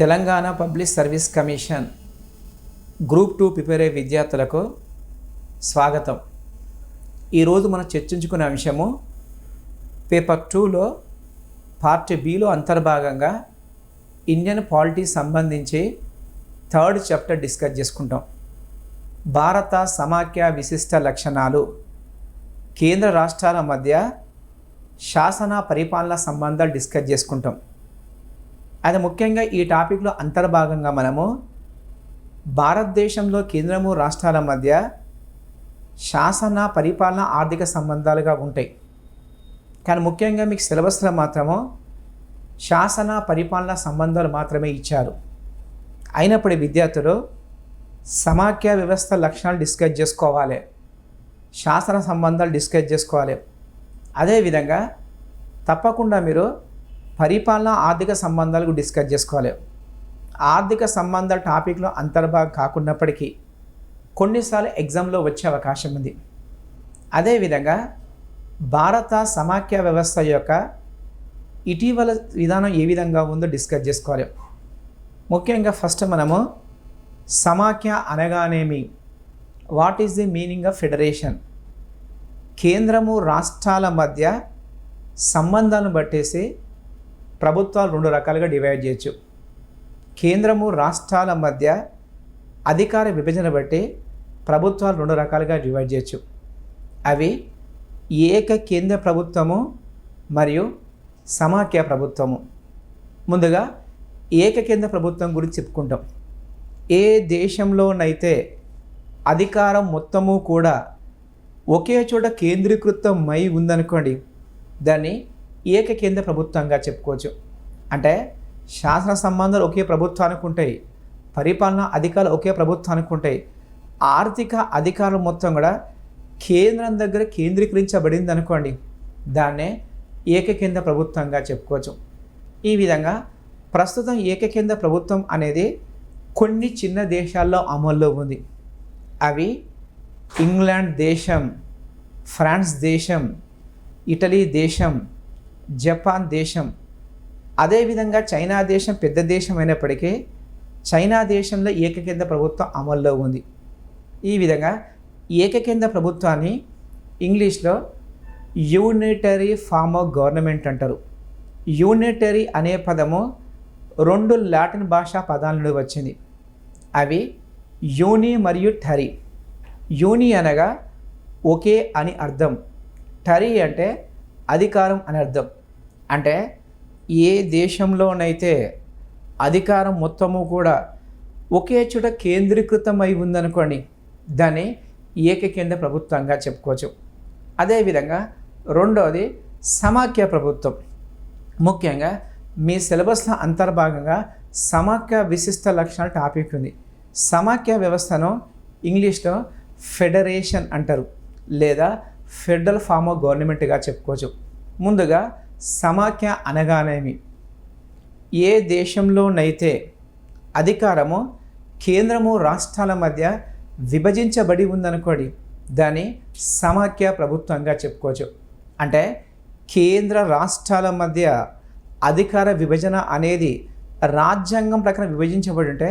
Telangana public service commission group 2 prepare అయ్యే విద్యార్థులకు స్వాగతం. ఈరోజు మనం చర్చించుకునే అంశము పేపర్ 2లో పార్ట్ బిలో అంతర్భాగంగా ఇండియన్ పాలిటీ సంబంధించి 3rd చాప్టర్ డిస్కస్ చేసుకుంటాం. భారత సమాఖ్య విశిష్ట లక్షణాలు, కేంద్ర రాష్ట్రాల మధ్య శాసన పరిపాలన సంబంధాలు డిస్కస్ చేసుకుంటాం. అది ముఖ్యంగా ఈ టాపిక్లో అంతర్భాగంగా మనము భారతదేశంలో కేంద్రము రాష్ట్రాల మధ్య శాసన పరిపాలన ఆర్థిక సంబంధాలుగా ఉంటాయి. కానీ ముఖ్యంగా మీకు సిలబస్లో మాత్రము శాసన పరిపాలన సంబంధాలు మాత్రమే ఇచ్చారు. అయినప్పుడు విద్యార్థులు సమాఖ్య వ్యవస్థ లక్షణాలు డిస్కస్ చేసుకోవాలి, శాసన సంబంధాలు డిస్కస్ చేసుకోవాలి. అదేవిధంగా తప్పకుండా మీరు పరిపాలన ఆర్థిక సంబంధాలకు డిస్కస్ చేసుకోవాలి. ఆర్థిక సంబంధాల టాపిక్లో అంతర్భాగం కాకున్నప్పటికీ కొన్నిసార్లు ఎగ్జామ్లో వచ్చే అవకాశం ఉంది. అదేవిధంగా భారత సమాఖ్య వ్యవస్థ యొక్క ఇటీవల విధానం ఏ విధంగా ఉందో డిస్కస్ చేసుకోవాలి. ముఖ్యంగా ఫస్ట్ మనము సమాఖ్య అనగానేమి, what is the meaning of federation, కేంద్రము రాష్ట్రాల మధ్య సంబంధాలను బట్టేసి ప్రభుత్వాలు 2 రకాలుగా డివైడ్ చేయొచ్చు. కేంద్రము రాష్ట్రాల మధ్య అధికార విభజన బట్టి ప్రభుత్వాలు 2 రకాలుగా డివైడ్ చేయొచ్చు. అవి ఏక కేంద్ర ప్రభుత్వము మరియు సమాఖ్య ప్రభుత్వము. ముందుగా ఏక కేంద్ర ప్రభుత్వం గురించి చెప్పుకుంటాం. ఏ దేశంలోనైతే అధికారం మొత్తము కూడా ఒకే చోట కేంద్రీకృతమై ఉందనుకోండి, దాన్ని ఏక కేంద్ర ప్రభుత్వంగా చెప్పుకోవచ్చు. అంటే శాసన సంబంధాలు ఒకే ప్రభుత్వానికి ఉంటాయి, పరిపాలన అధికారులు ఒకే ప్రభుత్వానికి ఉంటాయి, ఆర్థిక అధికారం మొత్తం కూడా కేంద్రం దగ్గర కేంద్రీకరించబడింది అనుకోండి, దాన్నే ఏకకేంద్ర ప్రభుత్వంగా చెప్పుకోవచ్చు. ఈ విధంగా ప్రస్తుతం ఏకకేంద్ర ప్రభుత్వం అనేది కొన్ని చిన్న దేశాల్లో అమల్లో ఉంది. అవి ఇంగ్లాండ్ దేశం, ఫ్రాన్స్ దేశం, ఇటలీ దేశం, జపాన్ దేశం. అదేవిధంగా చైనా దేశం పెద్ద దేశం అయినప్పటికీ చైనా దేశంలో ఏకకేంద్ర ప్రభుత్వం అమల్లో ఉంది. ఈ విధంగా ఏకకేంద్ర ప్రభుత్వాన్ని ఇంగ్లీష్లో యూనిటరీ ఫార్మ్ ఆఫ్ గవర్నమెంట్ అంటారు. యూనిటరీ అనే పదము 2 లాటిన్ భాషా పదాల నుండి వచ్చింది. అవి యూని మరియు టరీ. యూని అనగా ఒకే అని అర్థం, టరీ అంటే అధికారం అని అర్థం. అంటే ఏ దేశంలోనైతే అధికారం మొత్తము కూడా ఒకే చోట కేంద్రీకృతమై ఉందనుకోండి, దాన్ని ఏకకేంద్ర ప్రభుత్వంగా చెప్పుకోవచ్చు. అదేవిధంగా రెండవది సమాఖ్య ప్రభుత్వం. ముఖ్యంగా మీ సిలబస్లో అంతర్భాగంగా సమాఖ్య విశిష్ట లక్షణాల టాపిక్ ఉంది. సమాఖ్య వ్యవస్థను ఇంగ్లీష్లో ఫెడరేషన్ అంటారు, లేదా ఫెడరల్ ఫార్మ్ ఆఫ్ గవర్నమెంట్గా చెప్పుకోవచ్చు. ముందుగా సమాఖ్య అనగానేమి, ఏ దేశంలోనైతే అధికారము కేంద్రము రాష్ట్రాల మధ్య విభజించబడి ఉందనుకోండి, దాన్ని సమాఖ్య ప్రభుత్వంగా చెప్పుకోవచ్చు. అంటే కేంద్ర రాష్ట్రాల మధ్య అధికార విభజన అనేది రాజ్యాంగం ప్రకారం విభజించబడి ఉంటే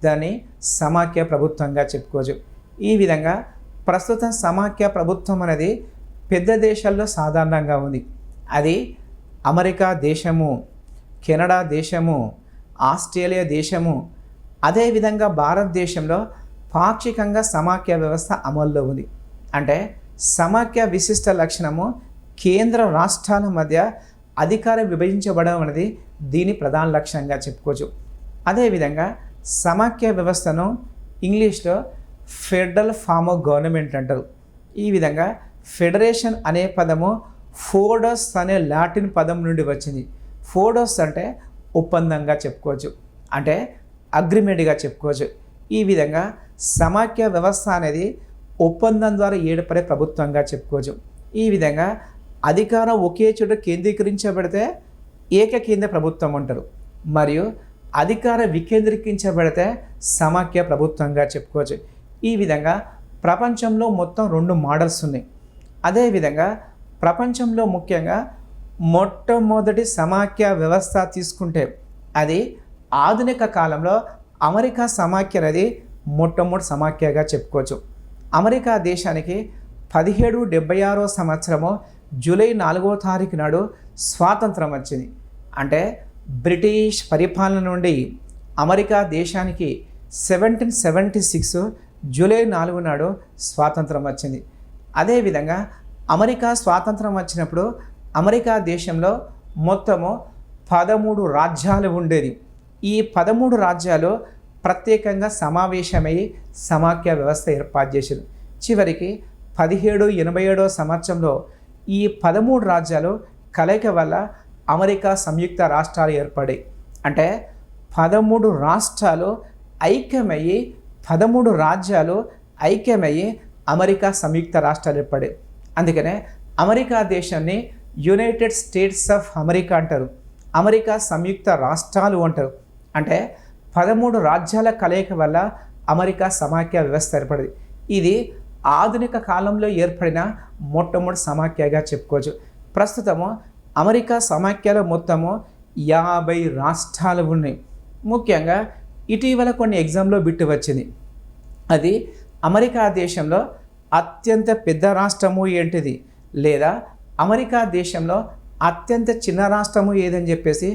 దాన్ని సమాఖ్య ప్రభుత్వంగా చెప్పుకోవచ్చు. ఈ విధంగా ప్రస్తుతం సమాఖ్య ప్రభుత్వం అనేది పెద్ద దేశాల్లో సాధారణంగా ఉంది. అది అమెరికా దేశము, కెనడా దేశము, ఆస్ట్రేలియా దేశము. అదేవిధంగా భారతదేశంలో పాక్షికంగా సమాఖ్య వ్యవస్థ అమల్లో ఉంది. అంటే సమాఖ్య విశిష్ట లక్షణము కేంద్ర రాష్ట్రాల మధ్య అధికారం విభజించబడడం అనేది దీని ప్రధాన లక్షణంగా చెప్పుకోవచ్చు. అదేవిధంగా సమాఖ్య వ్యవస్థను ఇంగ్లీష్లో ఫెడరల్ ఫార్మ్ ఆఫ్ గవర్నమెంట్ అంటారు. ఈ విధంగా ఫెడరేషన్ అనే పదము ఫోడస్ అనే లాటిన్ పదం నుండి వచ్చింది. ఫోడస్ అంటే ఒప్పందంగా చెప్పుకోవచ్చు, అంటే అగ్రిమెంట్గా చెప్పుకోవచ్చు. ఈ విధంగా సమాఖ్య వ్యవస్థ అనేది ఒప్పందం ద్వారా ఏర్పడే ప్రభుత్వంగా చెప్పుకోవచ్చు. ఈ విధంగా అధికారం ఒకే చోట కేంద్రీకరించబడితే ఏకకేంద్ర ప్రభుత్వం అంటారు, మరియు అధికారం వికేంద్రీకరించబడితే సమాఖ్య ప్రభుత్వంగా చెప్పుకోవచ్చు. ఈ విధంగా ప్రపంచంలో మొత్తం 2 మోడల్స్ ఉన్నాయి. అదేవిధంగా ప్రపంచంలో ముఖ్యంగా మొట్టమొదటి సమాఖ్య వ్యవస్థ తీసుకుంటే అది ఆధునిక కాలంలో అమెరికా సమాఖ్య అనేది మొట్టమొదటి సమాఖ్యగా చెప్పుకోవచ్చు. అమెరికా దేశానికి 1776 సంవత్సరము జూలై 4వ తారీఖు నాడు స్వాతంత్రం వచ్చింది. అంటే బ్రిటిష్ పరిపాలన నుండి అమెరికా దేశానికి 1776 జూలై 4 నాడు స్వాతంత్రం వచ్చింది. అదేవిధంగా అమెరికా స్వాతంత్రం వచ్చినప్పుడు అమెరికా దేశంలో మొత్తము 13 రాజ్యాలు ఉండేది. ఈ 13 రాజ్యాలు ప్రత్యేకంగా సమావేశమై సమాఖ్య వ్యవస్థ ఏర్పాటు చేశారు. చివరికి 1787 సంవత్సరంలో ఈ 13 రాజ్యాలు కలయిక వల్ల అమెరికా సంయుక్త రాష్ట్రాలు ఏర్పడాయి. అంటే 13 రాష్ట్రాలు ఐక్యమయ్యి 13 రాజ్యాలు ఐక్యమయ్యి అమెరికా సంయుక్త రాష్ట్రాలు ఏర్పడాయి. అందుకనే అమెరికా దేశాన్ని యునైటెడ్ స్టేట్స్ ఆఫ్ అమెరికా అంటారు, అమెరికా సంయుక్త రాష్ట్రాలు అంటారు. అంటే 13 రాజ్యాల కలయిక వల్ల అమెరికా సమాఖ్య వ్యవస్థ ఏర్పడింది. ఇది ఆధునిక కాలంలో ఏర్పడిన మొట్టమొదటి సమాఖ్యగా చెప్పుకోవచ్చు. ప్రస్తుతము అమెరికా సమాఖ్యలో మొత్తము 50 రాష్ట్రాలు ఉన్నాయి. ముఖ్యంగా ఇటీవల కొన్ని ఎగ్జామ్లో బిట్టు వచ్చింది. అది అమెరికా దేశంలో అత్యంత పెద్ద రాష్ట్రము ఏంటిది, లేదా అమెరికా దేశంలో అత్యంత చిన్న రాష్ట్రము ఏదని చెప్పేసి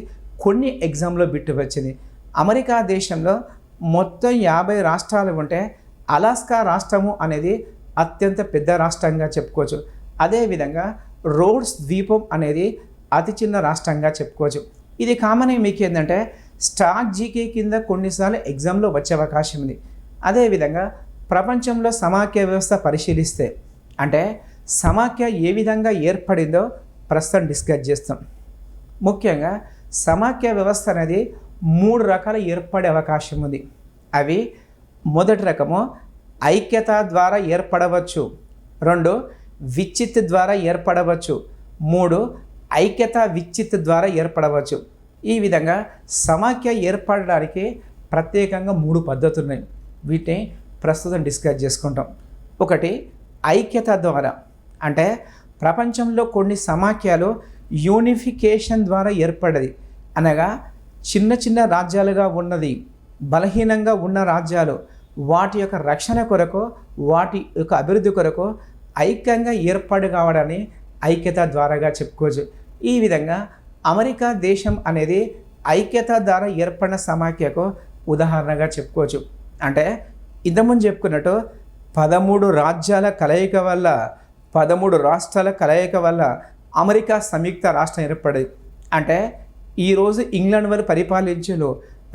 కొన్ని ఎగ్జామ్లో బిట్టు వచ్చింది. అమెరికా దేశంలో మొత్తం 50 రాష్ట్రాలు ఉంటే అలాస్కా రాష్ట్రము అనేది అత్యంత పెద్ద రాష్ట్రంగా చెప్పుకోవచ్చు. అదేవిధంగా రోడ్స్ ద్వీపం అనేది అతి చిన్న రాష్ట్రంగా చెప్పుకోవచ్చు. ఇది కామన్ మీకు ఏంటంటే స్టాక్ జీకే కింద కొన్నిసార్లు ఎగ్జామ్లో వచ్చే అవకాశం ఉంది. అదేవిధంగా ప్రపంచంలో సమాఖ్య వ్యవస్థ పరిశీలిస్తే అంటే సమాఖ్య ఏ విధంగా ఏర్పడిందో ప్రస్తుతం డిస్కస్ చేస్తాం. ముఖ్యంగా సమాఖ్య వ్యవస్థ అనేది 3 రకాలు ఏర్పడే అవకాశం ఉంది. అవి మొదటి రకము ఐక్యత ద్వారా ఏర్పడవచ్చు, 2 విచ్చిత్ ద్వారా ఏర్పడవచ్చు, 3 ఐక్యత విచ్చిత్ ద్వారా ఏర్పడవచ్చు. ఈ విధంగా సమాఖ్య ఏర్పడడానికి ప్రత్యేకంగా 3 పద్ధతులు ఉన్నాయి. వీటిని ప్రస్తుతం డిస్కస్ చేసుకుంటాం. ఒకటి ఐక్యత ద్వారా, అంటే ప్రపంచంలో కొన్ని సమాఖ్యలు యూనిఫికేషన్ ద్వారా ఏర్పడది. అనగా చిన్న చిన్న రాజ్యాలుగా ఉన్నది, బలహీనంగా ఉన్న రాజ్యాలు వాటి యొక్క రక్షణ కొరకు, వాటి యొక్క అభివృద్ధి కొరకు ఐక్యంగా ఏర్పాటు కావడాన్ని ఐక్యత ద్వారాగా చెప్పుకోవచ్చు. ఈ విధంగా అమెరికా దేశం అనేది ఐక్యత ద్వారా ఏర్పడిన సమాఖ్యకు ఉదాహరణగా చెప్పుకోవచ్చు. అంటే ఇంతకుముందు చెప్పుకున్నట్టు 13 రాజ్యాల కలయిక వల్ల, 13 రాష్ట్రాల కలయిక వల్ల అమెరికా సంయుక్త రాష్ట్రం ఏర్పడింది. అంటే ఈరోజు ఇంగ్లాండ్ వాళ్ళు పరిపాలించు,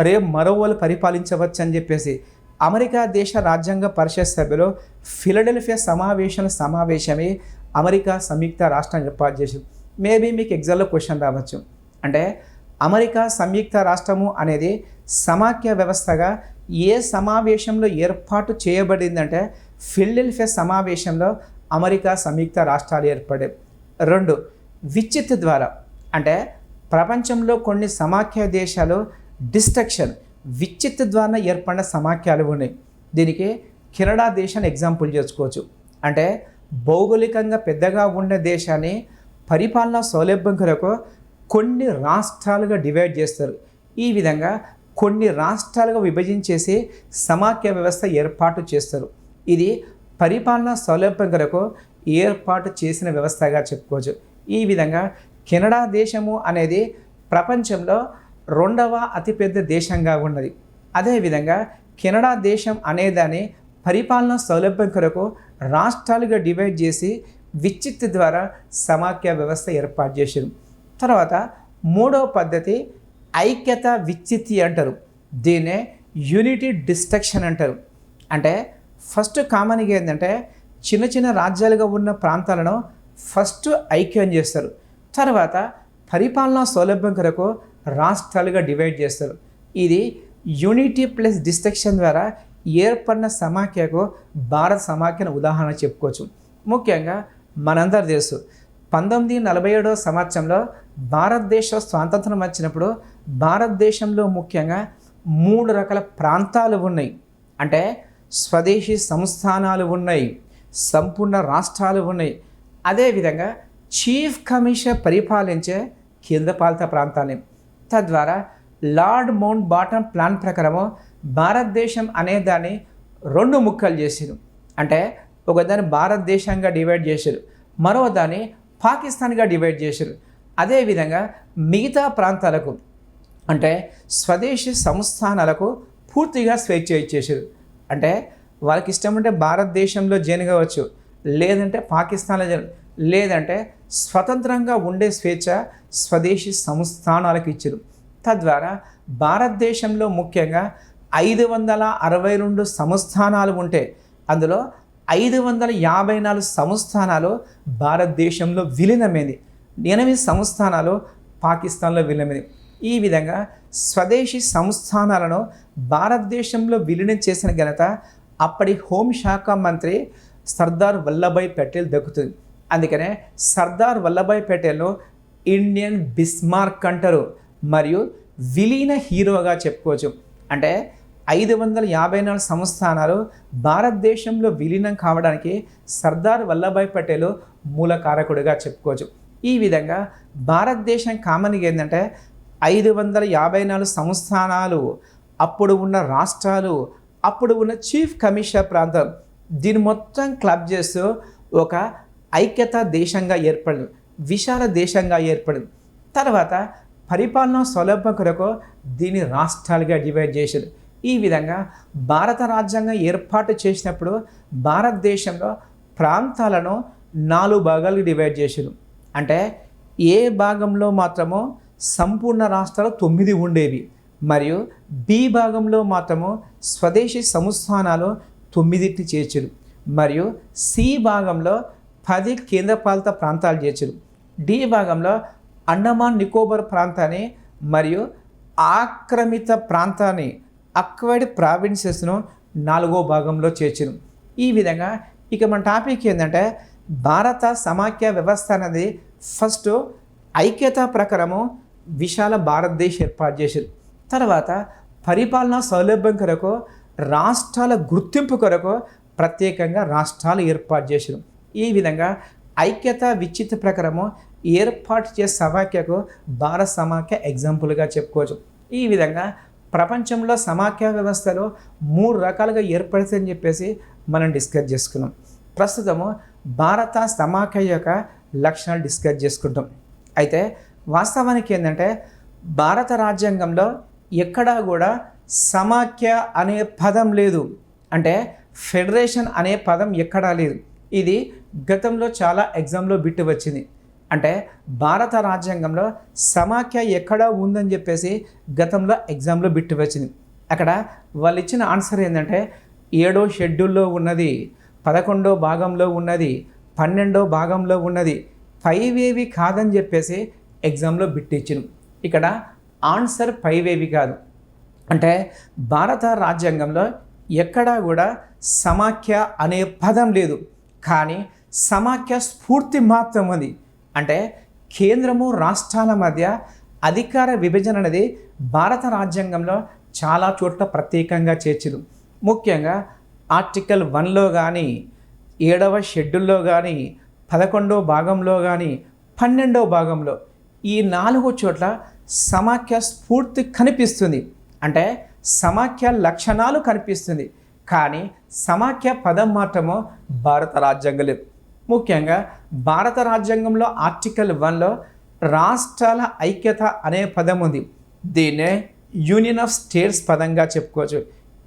రేపు మరో వాళ్ళు పరిపాలించవచ్చు అని చెప్పేసి అమెరికా దేశ రాజ్యాంగ పరిషత్ సభ్యులు ఫిలడెల్ఫియా సమావేశమై అమెరికా సంయుక్త రాష్ట్రం ఏర్పాటు చేసింది. మేబీ మీకు ఎగ్జామ్లో క్వశ్చన్ రావచ్చు. అంటే అమెరికా సంయుక్త రాష్ట్రము అనేది సమాఖ్య వ్యవస్థగా ఏ సమావేశంలో ఏర్పాటు చేయబడిందంటే ఫిలడెల్ఫియా సమావేశంలో అమెరికా సంయుక్త రాష్ట్రాలు ఏర్పడే. 2 విచ్చిత్ ద్వారా, అంటే ప్రపంచంలో కొన్ని సమాఖ్య దేశాలు డిస్ట్రక్షన్ విచ్చిత్ ద్వారా ఏర్పడిన సమాఖ్యలు ఉన్నాయి. దీనికి కెనడా దేశాన్ని ఎగ్జాంపుల్ చేసుకోవచ్చు. అంటే భౌగోళికంగా పెద్దగా ఉన్న దేశాన్ని పరిపాలనా సౌలభ్యం కొరకు కొన్ని రాష్ట్రాలుగా డివైడ్ చేస్తారు. ఈ విధంగా కొన్ని రాష్ట్రాలుగా విభజించేసి సమాఖ్య వ్యవస్థ ఏర్పాటు చేస్తారు. ఇది పరిపాలనా సౌలభ్యం కొరకు ఏర్పాటు చేసిన వ్యవస్థగా చెప్పుకోవచ్చు. ఈ విధంగా కెనడా దేశము అనేది ప్రపంచంలో 2వ అతిపెద్ద దేశంగా ఉన్నది. అదేవిధంగా కెనడా దేశం అనేదాన్ని పరిపాలనా సౌలభ్యం కొరకు రాష్ట్రాలుగా డివైడ్ చేసి విచ్చిత్ ద్వారా సమాఖ్య వ్యవస్థ ఏర్పాటు చేశారు. తర్వాత 3వ పద్ధతి ఐక్యత విచ్చితి అంటారు. దీన్నే యూనిటీ డిస్ట్రక్షన్ అంటారు. అంటే ఫస్ట్ కామన్గా ఏంటంటే చిన్న చిన్న రాజ్యాలుగా ఉన్న ప్రాంతాలను ఫస్ట్ ఐక్యం చేస్తారు. తర్వాత పరిపాలనా సౌలభ్యం కొరకు రాష్ట్రాలుగా డివైడ్ చేస్తారు. ఇది యూనిటీ ప్లస్ డిస్ట్రక్షన్ ద్వారా ఏర్పడిన సమాఖ్యకు భారత సమాఖ్యను ఉదాహరణ చెప్పుకోవచ్చు. ముఖ్యంగా మనందరి తెలుసు 1947 సంవత్సరంలో భారతదేశ స్వాతంత్రం వచ్చినప్పుడు భారతదేశంలో ముఖ్యంగా 3 రకాల ప్రాంతాలు ఉన్నాయి. అంటే స్వదేశీ సంస్థానాలు ఉన్నాయి, సంపూర్ణ రాష్ట్రాలు ఉన్నాయి. అదేవిధంగా చీఫ్ కమిషనర్ పరిపాలించే కేంద్రపాలిత ప్రాంతాన్ని. తద్వారా లార్డ్ మౌంట్ బాటన్ ప్లాన్ ప్రకారము భారతదేశం అనే దాన్ని 2 ముక్కలు చేసిరు. అంటే ఒకదాన్ని భారతదేశంగా డివైడ్ చేశారు, మరో దాన్ని పాకిస్తాన్గా డివైడ్ చేశారు. అదేవిధంగా మిగతా ప్రాంతాలకు అంటే స్వదేశీ సంస్థానాలకు పూర్తిగా స్వేచ్ఛ ఇచ్చేసారు. అంటే వాళ్ళకి ఇష్టం ఉంటే భారతదేశంలో జాయిన్ కావచ్చు, లేదంటే పాకిస్తాన్లో జాయిన్, లేదంటే స్వతంత్రంగా ఉండే స్వేచ్ఛ స్వదేశీ సంస్థానాలకు ఇచ్చారు. తద్వారా భారతదేశంలో ముఖ్యంగా 562 సంస్థానాలు ఉంటే అందులో 554 సంస్థానాలు భారతదేశంలో విలీనమైంది, 8 సంస్థానాలు పాకిస్తాన్లో విలీనమైంది. ఈ విధంగా స్వదేశీ సంస్థానాలను భారతదేశంలో విలీనం చేసిన ఘనత అప్పటి హోంశాఖ మంత్రి సర్దార్ వల్లభాయ్ పటేల్ దక్కుతుంది. అందుకనే సర్దార్ వల్లభాయ్ పటేల్ను ఇండియన్ బిస్మార్క్ అంటారు మరియు విలీన హీరోగా చెప్పుకోవచ్చు. అంటే 554 సంస్థానాలు భారతదేశంలో విలీనం కావడానికి సర్దార్ వల్లభాయ్ పటేల్ మూలకారకుడిగా చెప్పుకోవచ్చు. ఈ విధంగా భారతదేశం కామన్గా ఏంటంటే 554 సంస్థానాలు, అప్పుడు ఉన్న రాష్ట్రాలు, అప్పుడు ఉన్న చీఫ్ కమిషనర్ ప్రాంతం, దీన్ని మొత్తం క్లబ్ చేస్తూ ఒక ఐక్యతా దేశంగా ఏర్పడింది, విశాల దేశంగా ఏర్పడింది. తర్వాత పరిపాలనా సౌలభ్యం కొరకు దీన్ని రాష్ట్రాలుగా డివైడ్ చేశారు. ఈ విధంగా భారత రాజ్యాంగం ఏర్పాటు చేసినప్పుడు భారతదేశంలో ప్రాంతాలను 4 భాగాలుగా డివైడ్ చేశారు. అంటే ఏ భాగంలో మాత్రమో సంపూర్ణ రాష్ట్రాలు 9 ఉండేవి, మరియు బి భాగంలో మాత్రము స్వదేశీ సంస్థానాలు 9 చేర్చారు, మరియు సి భాగంలో 10 కేంద్రపాలిత ప్రాంతాలు చేర్చారు. డి భాగంలో అండమాన్ నికోబార్ ప్రాంతాన్ని మరియు ఆక్రమిత ప్రాంతాన్ని అక్వైర్డ్ ప్రావిన్సెస్ను 4వ భాగంలో చేర్చారు. ఈ విధంగా ఇక మన టాపిక్ ఏంటంటే భారత సమాఖ్య వ్యవస్థ అనేది ఫస్ట్ ఐక్యతా ప్రకారము విశాల భారతదేశం ఏర్పాటు చేశారు. తర్వాత పరిపాలనా సౌలభ్యం కొరకు రాష్ట్రాల గుర్తింపు కొరకు ప్రత్యేకంగా రాష్ట్రాలు ఏర్పాటు చేశారు. ఈ విధంగా ఐక్యత విచ్చిత ప్రకారము ఏర్పాటు చేసే సమాఖ్యకు భారత సమాఖ్య ఎగ్జాంపుల్గా చెప్పుకోవచ్చు. ఈ విధంగా ప్రపంచంలో సమాఖ్య వ్యవస్థలో 3 రకాలుగా ఏర్పడుతుందని చెప్పేసి మనం డిస్కస్ చేసుకున్నాం. ప్రస్తుతము భారత సమాఖ్య యొక్క లక్షణాలు డిస్కస్ చేసుకుంటాం. అయితే వాస్తవానికి ఏంటంటే భారత రాజ్యాంగంలో ఎక్కడా కూడా సమాఖ్య అనే పదం లేదు, అంటే ఫెడరేషన్ అనే పదం ఎక్కడా లేదు. ఇది గతంలో చాలా ఎగ్జామ్లో బిట్టు వచ్చింది. అంటే భారత రాజ్యాంగంలో సమాఖ్య ఎక్కడా ఉందని చెప్పేసి గతంలో ఎగ్జామ్లో బిట్టు వచ్చింది. అక్కడ వాళ్ళు ఇచ్చిన ఆన్సర్ ఏంటంటే 7వ షెడ్యూల్లో ఉన్నది, 11వ భాగంలో ఉన్నది, 12వ భాగంలో ఉన్నది, 5 కాదని చెప్పేసి ఎగ్జామ్లో బిట్టు ఇచ్చింది. ఇక్కడ ఆన్సర్ 5 కాదు. అంటే భారత రాజ్యాంగంలో ఎక్కడా కూడా సమాఖ్య అనే పదం లేదు, కానీ సమాఖ్య స్ఫూర్తి మాత్రం ఉంది. అంటే కేంద్రము రాష్ట్రాల మధ్య అధికార విభజన అనేది భారత రాజ్యాంగంలో చాలా చోట్ల ప్రత్యేకంగా చేర్చారు. ముఖ్యంగా ఆర్టికల్ 1లో కానీ, 7వ షెడ్యూల్లో కానీ, 11వ భాగంలో కానీ, 12వ భాగంలో ఈ 4 చోట్ల సమాఖ్య స్ఫూర్తి కనిపిస్తుంది. అంటే సమాఖ్య లక్షణాలు కనిపిస్తుంది, కానీ సమాఖ్య పదం మాత్రము భారత రాజ్యాంగం లేదు. ముఖ్యంగా భారత రాజ్యాంగంలో ఆర్టికల్ 1లో రాష్ట్రాల ఐక్యత అనే పదం ఉంది. దీన్నే యూనియన్ ఆఫ్ స్టేట్స్ పదంగా చెప్పుకోవచ్చు.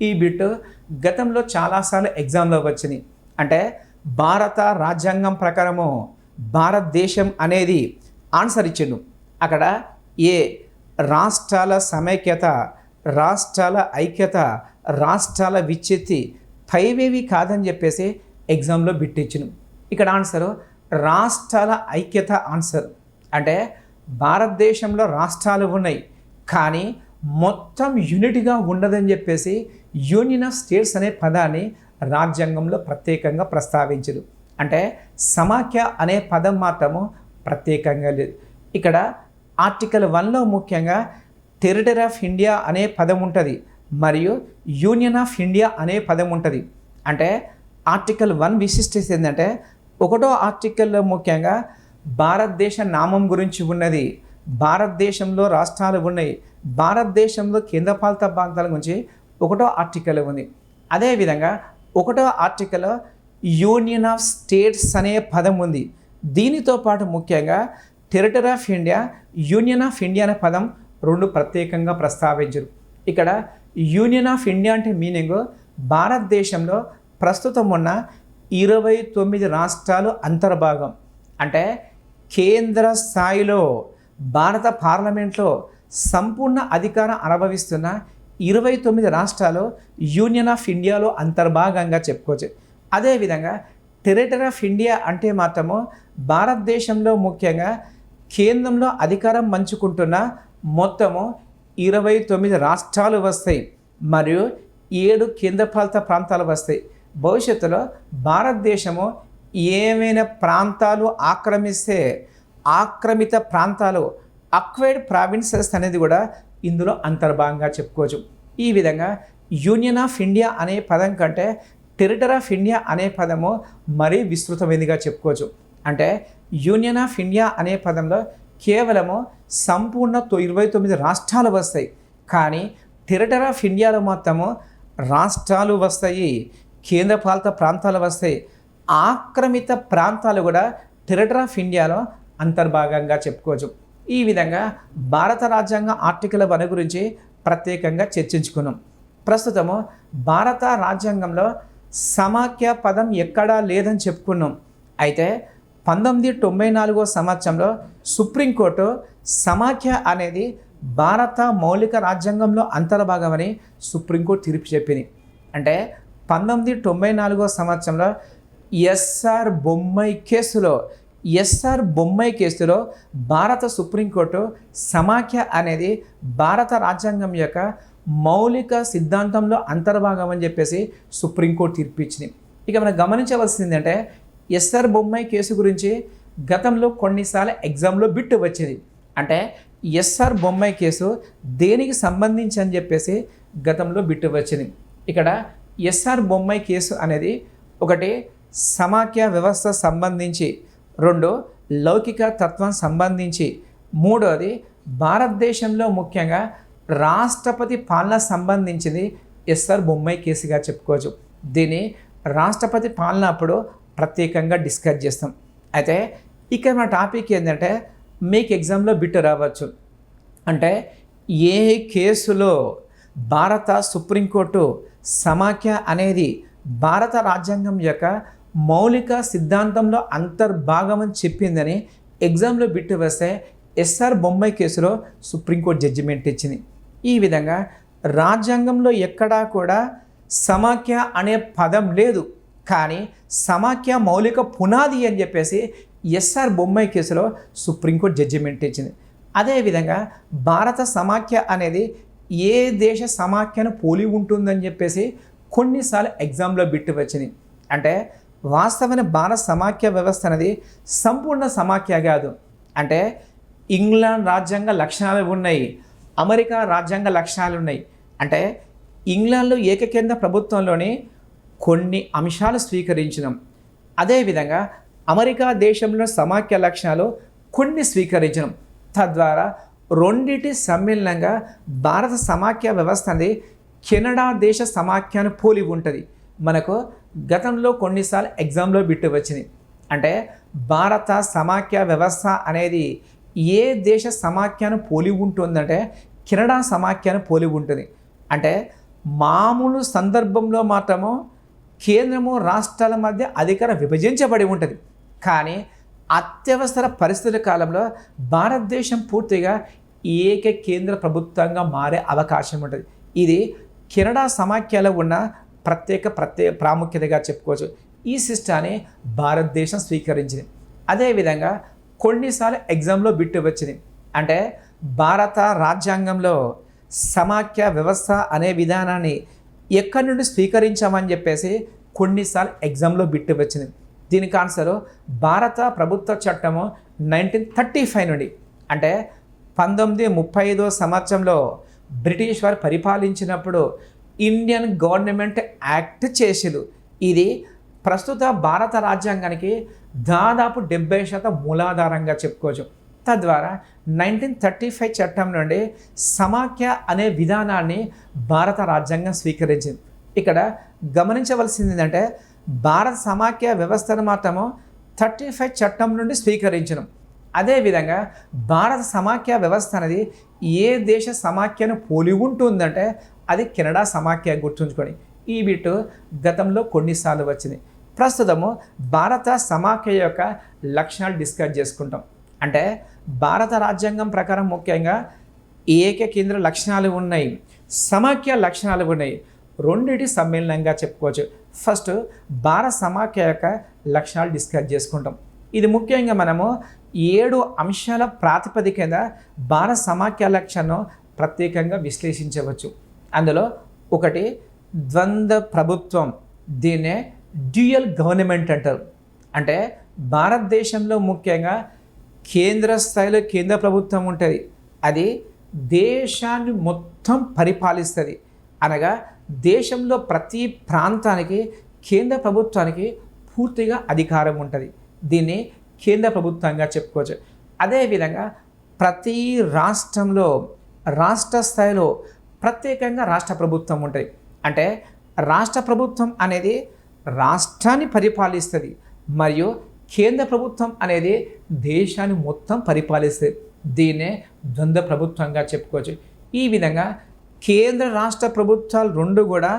ఈ బిట్ గతంలో చాలాసార్లు ఎగ్జామ్లో వచ్చింది. అంటే భారత రాజ్యాంగం ప్రకారము భారతదేశం అనేది ఆన్సర్ ఇచ్చిండు. అక్కడ ఏ రాష్ట్రాల సమైక్యత, రాష్ట్రాల ఐక్యత, రాష్ట్రాల విచ్ఛిత్తి 5 కాదని చెప్పేసి ఎగ్జామ్లో బిట్ ఇచ్చిండు. ఇక్కడ ఆన్సరు రాష్ట్రాల ఐక్యత ఆన్సర్. అంటే భారతదేశంలో రాష్ట్రాలు ఉన్నాయి, కానీ మొత్తం యూనిట్గా ఉండదని చెప్పేసి యూనియన్ ఆఫ్ స్టేట్స్ అనే పదాన్ని రాజ్యాంగంలో ప్రత్యేకంగా ప్రస్తావించదు. అంటే సమాఖ్య అనే పదం మాత్రము ప్రత్యేకంగా లేదు. ఇక్కడ ఆర్టికల్ 1లో ముఖ్యంగా టెరిటరీ ఆఫ్ ఇండియా అనే పదం ఉంటుంది, మరియు యూనియన్ ఆఫ్ ఇండియా అనే పదం ఉంటుంది. అంటే ఆర్టికల్ 1 విశిష్టత ఏంటంటే 1వ ఆర్టికల్లో ముఖ్యంగా భారతదేశ నామం గురించి ఉన్నది, భారతదేశంలో రాష్ట్రాలు ఉన్నాయి, భారతదేశంలో కేంద్రపాలిత ప్రాంతాల గురించి 1వ ఆర్టికల్ ఉంది. అదేవిధంగా 1వ ఆర్టికల్ యూనియన్ ఆఫ్ స్టేట్స్ అనే పదం ఉంది. దీనితో పాటు ముఖ్యంగా territory of India, union of India అనే పదం 2 ప్రత్యేకంగా ప్రస్తావించరు. ఇక్కడ యూనియన్ ఆఫ్ ఇండియా అంటే మీనింగ్ భారతదేశంలో ప్రస్తుతం ఉన్న 29 రాష్ట్రాలు అంతర్భాగం. అంటే కేంద్ర స్థాయిలో భారత పార్లమెంట్లో సంపూర్ణ అధికారం అనుభవిస్తున్న 29 రాష్ట్రాలు యూనియన్ ఆఫ్ ఇండియాలో అంతర్భాగంగా చెప్పుకోవచ్చు. అదేవిధంగా టెరిటరీ ఆఫ్ ఇండియా అంటే మాత్రము భారతదేశంలో ముఖ్యంగా కేంద్రంలో అధికారం పంచుకుంటున్న మొత్తము 29 రాష్ట్రాలు వస్తాయి మరియు 7 కేంద్రపాలిత ప్రాంతాలు వస్తాయి. భవిష్యత్తులో భారతదేశము ఏమైనా ప్రాంతాలు ఆక్రమిస్తే ఆక్రమిత ప్రాంతాలు అక్వైర్డ్ ప్రావిన్సెస్ అనేది కూడా ఇందులో అంతర్భాగంగా చెప్పుకోవచ్చు. ఈ విధంగా యూనియన్ ఆఫ్ ఇండియా అనే పదం కంటే టెరిటరీ ఆఫ్ ఇండియా అనే పదము మరీ విస్తృతమైనదిగా చెప్పుకోవచ్చు. అంటే యూనియన్ ఆఫ్ ఇండియా అనే పదంలో కేవలము సంపూర్ణ 29 రాష్ట్రాలు వస్తాయి, కానీ టెరిటరీ ఆఫ్ ఇండియాలో మొత్తము రాష్ట్రాలు వస్తాయి, కేంద్రపాలిత ప్రాంతాలు వస్తాయి, ఆక్రమిత ప్రాంతాలు కూడా టెరిటరీ ఆఫ్ ఇండియాలో అంతర్భాగంగా చెప్పుకోవచ్చు. ఈ విధంగా భారత రాజ్యాంగ ఆర్టికల్ 1 గురించి ప్రత్యేకంగా చర్చించుకున్నాం. ప్రస్తుతము భారత రాజ్యాంగంలో సమాఖ్య పదం ఎక్కడా లేదని చెప్పుకున్నాం. అయితే 1994 సంవత్సరంలో సుప్రీంకోర్టు సమాఖ్య అనేది భారత మౌలిక రాజ్యాంగంలో అంతర్భాగమని సుప్రీంకోర్టు తీర్పు చెప్పింది. అంటే 1994 సంవత్సరంలో ఎస్ఆర్ బొమ్మై కేసులో భారత సుప్రీంకోర్టు సమాఖ్య అనేది భారత రాజ్యాంగం యొక్క మౌలిక సిద్ధాంతంలో అంతర్భాగం అని చెప్పేసి సుప్రీంకోర్టు తీర్పు ఇచ్చింది. ఇక మనం గమనించవలసింది అంటే ఎస్ఆర్ బొమ్మై కేసు గురించి గతంలో కొన్నిసార్లు ఎగ్జామ్లో బిట్టు వచ్చేది. అంటే ఎస్ఆర్ బొమ్మై కేసు దేనికి సంబంధించి అని చెప్పేసి గతంలో బిట్టు వచ్చింది. ఇక్కడ ఎస్ఆర్ బొమ్మై కేసు అనేది ఒకటి సమాఖ్య వ్యవస్థ సంబంధించి, 2 లౌకిక తత్వం సంబంధించి, 3వది భారతదేశంలో ముఖ్యంగా రాష్ట్రపతి పాలన సంబంధించింది ఎస్ఆర్ బొమ్మై కేసుగా చెప్పుకోవచ్చు. దీన్ని రాష్ట్రపతి పాలన అప్పుడు ప్రత్యేకంగా డిస్కస్ చేస్తాం. అయితే ఇక్కడ మన టాపిక్ ఏంటంటే మీకు ఎగ్జామ్లో బిట్ రావచ్చు. అంటే ఏ కేసులో భారత సుప్రీంకోర్టు సమాఖ్య అనేది భారత రాజ్యాంగం యొక్క మౌలిక సిద్ధాంతంలో అంతర్భాగం అని చెప్పిందని ఎగ్జామ్లో బిట్ వస్తే ఎస్ఆర్ బొమ్మై కేసులో సుప్రీంకోర్టు జడ్జిమెంట్ ఇచ్చింది. ఈ విధంగా రాజ్యాంగంలో ఎక్కడా కూడా సమాఖ్య అనే పదం లేదు, కానీ సమాఖ్య మౌలిక పునాది అని చెప్పేసి ఎస్ఆర్ బొమ్మై కేసులో సుప్రీంకోర్టు జడ్జిమెంట్ ఇచ్చింది. అదేవిధంగా భారత సమాఖ్య అనేది ఏ దేశ సమాఖ్యను పోలి ఉంటుందని చెప్పేసి కొన్నిసార్లు ఎగ్జామ్లో బిట్టు వచ్చింది. అంటే వాస్తవమైన భారత సమాఖ్య వ్యవస్థ అనేది సంపూర్ణ సమాఖ్య కాదు. అంటే ఇంగ్లాండ్ రాజ్యాంగ లక్షణాలు ఉన్నాయి, అమెరికా రాజ్యాంగ లక్షణాలు ఉన్నాయి. అంటే ఇంగ్లాండ్లో ఏకకేంద్ర ప్రభుత్వంలోని కొన్ని అంశాలు స్వీకరించినాం. అదేవిధంగా అమెరికా దేశంలో సమాఖ్య లక్షణాలు కొన్ని స్వీకరించినాం. తద్వారా రెండిటి సమ్మేళనంగా భారత సమాఖ్య వ్యవస్థ అనేది కెనడా దేశ సమాఖ్యను పోలి ఉంటుంది. మనకు గతంలో కొన్నిసార్లు ఎగ్జామ్లో బిట్టు వచ్చింది. అంటే భారత సమాఖ్య వ్యవస్థ అనేది ఏ దేశ సమాఖ్యను పోలి ఉంటుందంటే కెనడా సమాఖ్యను పోలి ఉంటుంది. అంటే మామూలు సందర్భంలో మాత్రము కేంద్రము రాష్ట్రాల మధ్య అధికారం విభజించబడి ఉంటుంది, కానీ అత్యవసర పరిస్థితుల కాలంలో భారతదేశం పూర్తిగా ఏక కేంద్ర ప్రభుత్వంగా మారే అవకాశం ఉంటుంది. ఇది కెనడా సమాఖ్యలో ఉన్న ప్రత్యేక ప్రాముఖ్యతగా చెప్పుకోవచ్చు. ఈ సిస్టాన్ని భారతదేశం స్వీకరించింది. అదేవిధంగా కొన్నిసార్లు ఎగ్జామ్లో బిట్టు వచ్చింది. అంటే భారత రాజ్యాంగంలో సమాఖ్య వ్యవస్థ అనే విధానాన్ని ఎక్కడి నుండి స్వీకరించామని చెప్పేసి కొన్నిసార్లు ఎగ్జామ్లో బిట్టు వచ్చింది. దీనికి ఆన్సరు భారత ప్రభుత్వ చట్టము 1935 నుండి. అంటే 1935 సంవత్సరంలో బ్రిటిష్ వారు పరిపాలించినప్పుడు ఇండియన్ గవర్నమెంట్ యాక్ట్ చేసిరు. ఇది ప్రస్తుత భారత రాజ్యాంగానికి దాదాపు 70% మూలాధారంగా చెప్పుకోవచ్చు. తద్వారా 1935 చట్టం నుండి సమాఖ్య అనే విధానాన్ని భారత రాజ్యాంగం స్వీకరించింది. ఇక్కడ గమనించవలసింది ఏంటంటే భారత సమాఖ్య వ్యవస్థను మాత్రము 35 చట్టం నుండి స్వీకరించడం. అదేవిధంగా భారత సమాఖ్య వ్యవస్థ అనేది ఏ దేశ సమాఖ్యను పోలి ఉంటుందంటే అది కెనడా సమాఖ్య, గుర్తుంచుకొని. ఈ బిట్టు గతంలో కొన్నిసార్లు వచ్చింది. ప్రస్తుతము భారత సమాఖ్య యొక్క లక్షణాలు డిస్కస్ చేసుకుంటాం. అంటే భారత రాజ్యాంగం ప్రకారం ముఖ్యంగా ఏకకేంద్ర లక్షణాలు ఉన్నాయి, సమాఖ్య లక్షణాలు ఉన్నాయి. రెండిటి సమ్మేళనంగా చెప్పుకోవచ్చు. ఫస్ట్ భారత సమాఖ్య యొక్క లక్షణాలు డిస్కస్ చేసుకుంటాం. ఇది ముఖ్యంగా మనము 7 అంశాల ప్రాతిపదికన భారత సమాఖ్య లక్షణం ప్రత్యేకంగా విశ్లేషించవచ్చు. అందులో ఒకటి ద్వంద్వ ప్రభుత్వం, దీన్నే డ్యూయల్ గవర్నమెంట్ అంటారు. అంటే భారతదేశంలో ముఖ్యంగా కేంద్ర స్థాయిలో కేంద్ర ప్రభుత్వం ఉంటుంది, అది దేశాన్ని మొత్తం పరిపాలిస్తుంది. అనగా దేశంలో ప్రతి ప్రాంతానికి కేంద్ర ప్రభుత్వానికి పూర్తిగా అధికారం ఉంటుంది. దీన్ని కేంద్ర ప్రభుత్వంగా చెప్పుకోవచ్చు. అదేవిధంగా ప్రతి రాష్ట్రంలో రాష్ట్ర స్థాయిలో ప్రత్యేకంగా రాష్ట్ర ప్రభుత్వం ఉంటుంది. అంటే రాష్ట్ర ప్రభుత్వం అనేది రాష్ట్రాన్ని పరిపాలిస్తుంది మరియు కేంద్ర ప్రభుత్వం అనేది దేశాన్ని మొత్తం పరిపాలిస్తుంది. దీన్నే ద్వంద్వ ప్రభుత్వంగా చెప్పుకోవచ్చు. ఈ విధంగా కేంద్ర రాష్ట్ర ప్రభుత్వాలు రెండు కూడా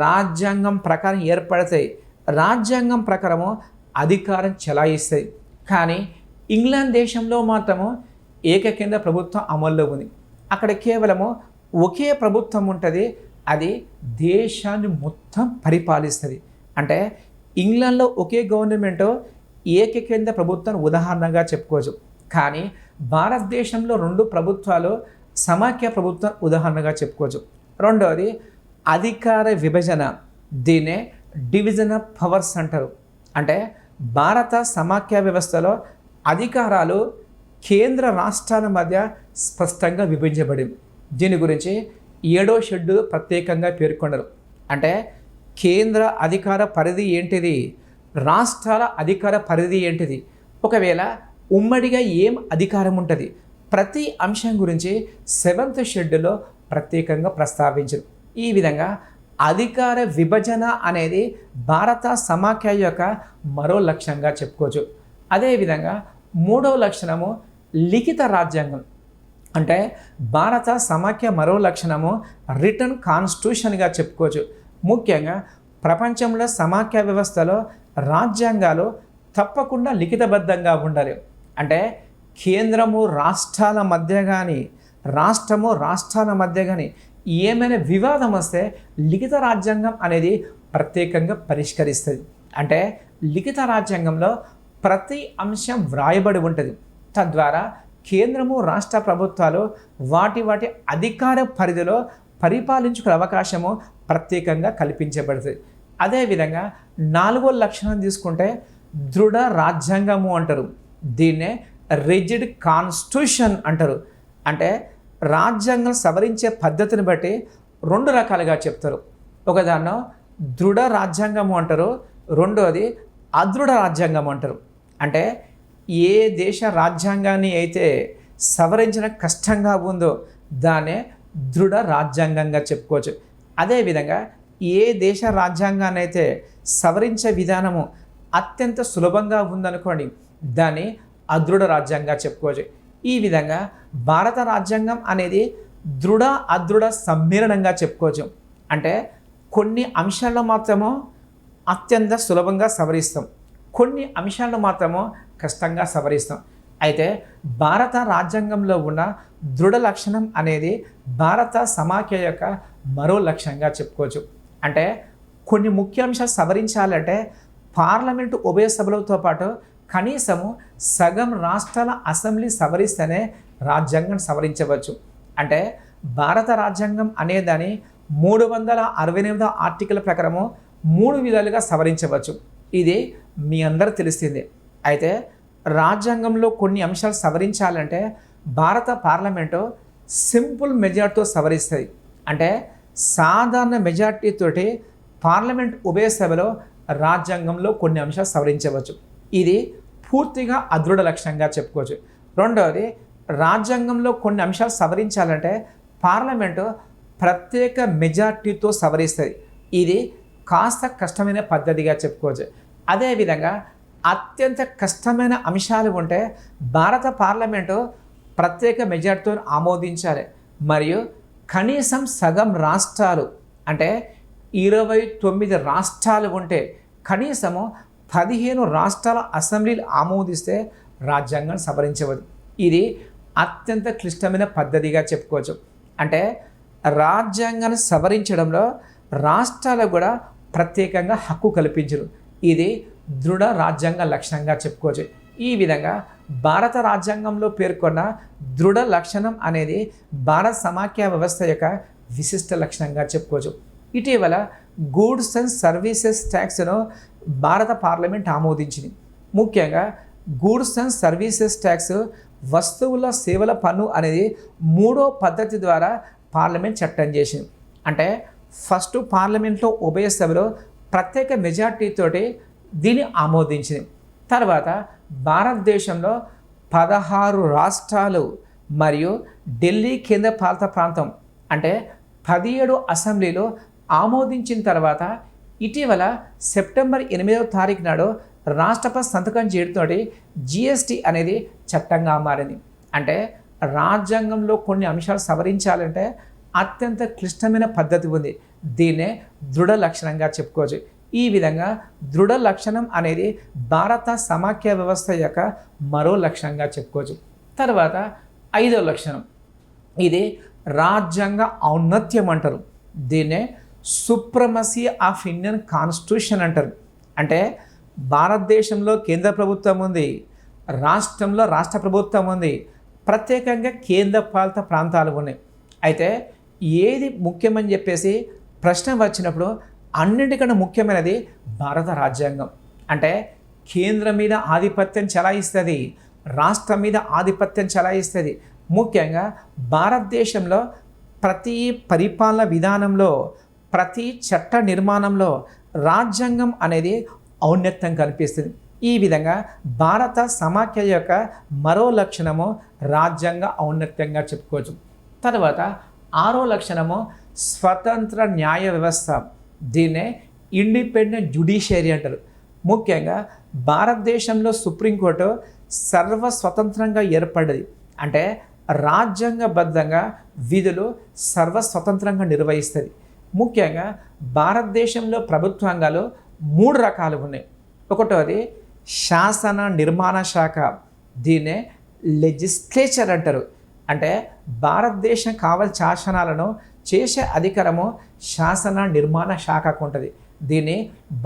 రాజ్యాంగం ప్రకారం ఏర్పడతాయి. రాజ్యాంగం ప్రకారము అధికారం చెలాయిస్తాయి. కానీ ఇంగ్లాండ్ దేశంలో మాత్రము ఏకకేంద్ర ప్రభుత్వం అమల్లో ఉంది. అక్కడ కేవలము ఒకే ప్రభుత్వం ఉంటుంది, అది దేశాన్ని మొత్తం పరిపాలిస్తుంది. అంటే ఇంగ్లాండ్లో ఒకే గవర్నమెంటు ఏకకేంద్ర ప్రభుత్వాన్ని ఉదాహరణగా చెప్పుకోవచ్చు. కానీ భారతదేశంలో 2 ప్రభుత్వాలు సమాఖ్య ప్రభుత్వం ఉదాహరణగా చెప్పుకోవచ్చు. రెండవది అధికార విభజన, దీన్నే డివిజన్ ఆఫ్ పవర్స్ అంటారు. అంటే భారత సమాఖ్య వ్యవస్థలో అధికారాలు కేంద్ర రాష్ట్రాల మధ్య స్పష్టంగా విభజించబడింది. దీని గురించి 7వ షెడ్యూల్ ప్రత్యేకంగా పేర్కొన్నారు. అంటే కేంద్ర అధికార పరిధి ఏంటిది, రాష్ట్రాల అధికార పరిధి ఏంటిది, ఒకవేళ ఉమ్మడిగా ఏం అధికారం ఉంటుంది, ప్రతి అంశం గురించి 7th షెడ్యూల్లో ప్రత్యేకంగా ప్రస్తావించారు. ఈ విధంగా అధికార విభజన అనేది భారత సమాఖ్య యొక్క మరో లక్ష్యంగా చెప్పుకోవచ్చు. అదేవిధంగా 3వ లక్షణము లిఖిత రాజ్యాంగం. అంటే భారత సమాఖ్య మరో లక్షణము రిటర్న్ కాన్స్టిట్యూషన్గా చెప్పుకోవచ్చు. ముఖ్యంగా ప్రపంచంలో సమాఖ్య వ్యవస్థలో రాజ్యాంగాలు తప్పకుండా లిఖితబద్ధంగా ఉండాలి. అంటే కేంద్రము రాష్ట్రాల మధ్య కానీ రాష్ట్రము రాష్ట్రాల మధ్య కానీ ఏమైనా వివాదం వస్తే లిఖిత రాజ్యాంగం అనేది ప్రత్యేకంగా పరిష్కరిస్తుంది. అంటే లిఖిత రాజ్యాంగంలో ప్రతి అంశం వ్రాయబడి ఉంటుంది. తద్వారా కేంద్రము రాష్ట్ర ప్రభుత్వాలు వాటి అధికార పరిధిలో పరిపాలించుకునే అవకాశము ప్రత్యేకంగా కల్పించబడుతుంది. అదేవిధంగా 4వ లక్షణం తీసుకుంటే దృఢ రాజ్యాంగము అంటారు. దీన్నే రిజిడ్ కాన్స్టిట్యూషన్ అంటారు. అంటే రాజ్యాంగం సవరించే పద్ధతిని బట్టి 2 రకాలుగా చెప్తారు. ఒకదాన్నో దృఢ రాజ్యాంగము అంటారు, రెండోది అదృఢ రాజ్యాంగం అంటారు. అంటే ఏ దేశ రాజ్యాంగాన్ని అయితే సవరించిన కష్టంగా ఉందో దాన్నే దృఢ రాజ్యాంగంగా చెప్పుకోవచ్చు. అదేవిధంగా ఏ దేశ రాజ్యాంగాన్ని అయితే సవరించే విధానము అత్యంత సులభంగా ఉందనుకోండి, దాన్ని అదృఢ రాజ్యాంగంగా చెప్పుకోవచ్చు. ఈ విధంగా భారత రాజ్యాంగం అనేది దృఢ అదృఢ సమ్మేళనంగా చెప్పుకోవచ్చు. అంటే కొన్ని అంశాల్లో మాత్రము అత్యంత సులభంగా సవరిస్తాం, కొన్ని అంశాలను మాత్రము కష్టంగా సవరిస్తాం. అయితే భారత రాజ్యాంగంలో ఉన్న దృఢ లక్షణం అనేది భారత సమాఖ్య యొక్క మరో లక్ష్యంగా చెప్పుకోవచ్చు. అంటే కొన్ని ముఖ్య అంశాలు సవరించాలంటే పార్లమెంటు ఉభయ సభలతో పాటు కనీసము సగం రాష్ట్రాల అసెంబ్లీ సవరిస్తేనే రాజ్యాంగం సవరించవచ్చు. అంటే భారత రాజ్యాంగం అనేదాన్ని 368వ ఆర్టికల్ ప్రకారము 3 విధాలుగా సవరించవచ్చు. ఇది మీ అందరూ తెలిసిందే. అయితే రాజ్యాంగంలో కొన్ని అంశాలు సవరించాలంటే భారత పార్లమెంటు సింపుల్ మెజార్టీతో సవరిస్తుంది. అంటే సాధారణ మెజార్టీతోటి పార్లమెంట్ ఉభయ సభలో రాజ్యాంగంలో కొన్ని అంశాలు సవరించవచ్చు. ఇది పూర్తిగా అదృఢ లక్ష్యంగా చెప్పుకోవచ్చు. రెండవది, రాజ్యాంగంలో కొన్ని అంశాలు సవరించాలంటే పార్లమెంటు ప్రత్యేక మెజార్టీతో సవరిస్తుంది. ఇది కాస్త కష్టమైన పద్ధతిగా చెప్పుకోవచ్చు. అదేవిధంగా అత్యంత కష్టమైన అంశాలు ఉంటే భారత పార్లమెంటు ప్రత్యేక మెజార్టీతో ఆమోదించాలి. మరియు కనీసం సగం రాష్ట్రాలు అంటే 29 రాష్ట్రాలు ఉంటే కనీసము 15 రాష్ట్రాల అసెంబ్లీలు ఆమోదిస్తే రాజ్యాంగం సవరించవద్దు. ఇది అత్యంత క్లిష్టమైన పద్ధతిగా చెప్పుకోవచ్చు. అంటే రాజ్యాంగాన్ని సవరించడంలో రాష్ట్రాలకు కూడా ప్రత్యేకంగా హక్కు కల్పించరు. ఇది దృఢ రాజ్యాంగ లక్షణంగా చెప్పుకోవచ్చు. ఈ విధంగా భారత రాజ్యాంగంలో పేర్కొన్న దృఢ లక్షణం అనేది భారత సమాఖ్య వ్యవస్థ యొక్క విశిష్ట లక్షణంగా చెప్పుకోవచ్చు. ఇటీవల గూడ్స్ అండ్ సర్వీసెస్ ట్యాక్స్ను భారత పార్లమెంట్ ఆమోదించింది. ముఖ్యంగా గూడ్స్ అండ్ సర్వీసెస్ ట్యాక్స్ వస్తువుల సేవల పన్ను అనేది 3వ పద్ధతి ద్వారా పార్లమెంట్ చట్టం చేసింది. అంటే ఫస్ట్ పార్లమెంట్లో ఉభయ సభలో ప్రత్యేక మెజార్టీతోటి దీన్ని ఆమోదించింది. తర్వాత భారతదేశంలో 16 రాష్ట్రాలు మరియు ఢిల్లీ కేంద్రపాలిత ప్రాంతం అంటే 17 అసెంబ్లీలు ఆమోదించిన తర్వాత ఇటీవల సెప్టెంబర్ 8వ తారీఖు నాడు రాష్ట్రపతి సంతకం చేయడంతో జిఎస్టీ అనేది చట్టంగా మారింది. అంటే రాజ్యాంగంలో కొన్ని అంశాలు సవరించాలంటే అత్యంత క్లిష్టమైన పద్ధతి ఉంది. దీన్నే దృఢ లక్షణంగా చెప్పుకోవచ్చు. ఈ విధంగా దృఢ లక్షణం అనేది భారత సమాఖ్య వ్యవస్థ యొక్క మరో లక్షణంగా చెప్పుకోవచ్చు. తర్వాత 5వ లక్షణం, ఇది రాజ్యాంగ ఔన్నత్యం అంటారు. దీన్నే సుప్రమసీ ఆఫ్ ఇండియన్ కాన్స్టిట్యూషన్ అంటారు. అంటే భారతదేశంలో కేంద్ర ప్రభుత్వం ఉంది, రాష్ట్రంలో రాష్ట్ర ప్రభుత్వం ఉంది, ప్రత్యేకంగా కేంద్ర పాలిత ప్రాంతాలు ఉన్నాయి. అయితే ఏది ముఖ్యమని చెప్పేసి ప్రశ్న వచ్చినప్పుడు అన్నింటికన్నా ముఖ్యమైనది భారత రాజ్యాంగం. అంటే కేంద్రం మీద ఆధిపత్యం చెలాయిస్తుంది, రాష్ట్రం మీద ఆధిపత్యం చెలాయిస్తుంది. ముఖ్యంగా భారతదేశంలో ప్రతి పరిపాలన విధానంలో, ప్రతి చట్ట నిర్మాణంలో రాజ్యాంగం అనేది ఔన్నత్యం కనిపిస్తుంది. ఈ విధంగా భారత సమాఖ్య యొక్క మరో లక్షణము రాజ్యాంగ ఔన్నత్యంగా చెప్పుకోవచ్చు. తర్వాత 6వ లక్షణము స్వతంత్ర న్యాయ వ్యవస్థ. దీన్నే ఇండిపెండెంట్ జ్యుడిషియరీ అంటారు. ముఖ్యంగా భారతదేశంలో సుప్రీంకోర్టు సర్వస్వతంత్రంగా ఏర్పడ్డది. అంటే రాజ్యాంగబద్ధంగా విధులు సర్వస్వతంత్రంగా నిర్వహిస్తుంది. ముఖ్యంగా భారతదేశంలో ప్రభుత్వాంగాలు 3 రకాలు ఉన్నాయి. ఒకటోది శాసన నిర్మాణ శాఖ. దీన్నే లెజిస్లేచర్ అంటారు. అంటే భారతదేశం కావాల్సిన శాసనాలను చేసే అధికారము శాసన నిర్మాణ శాఖకు ఉంటుంది. దీన్ని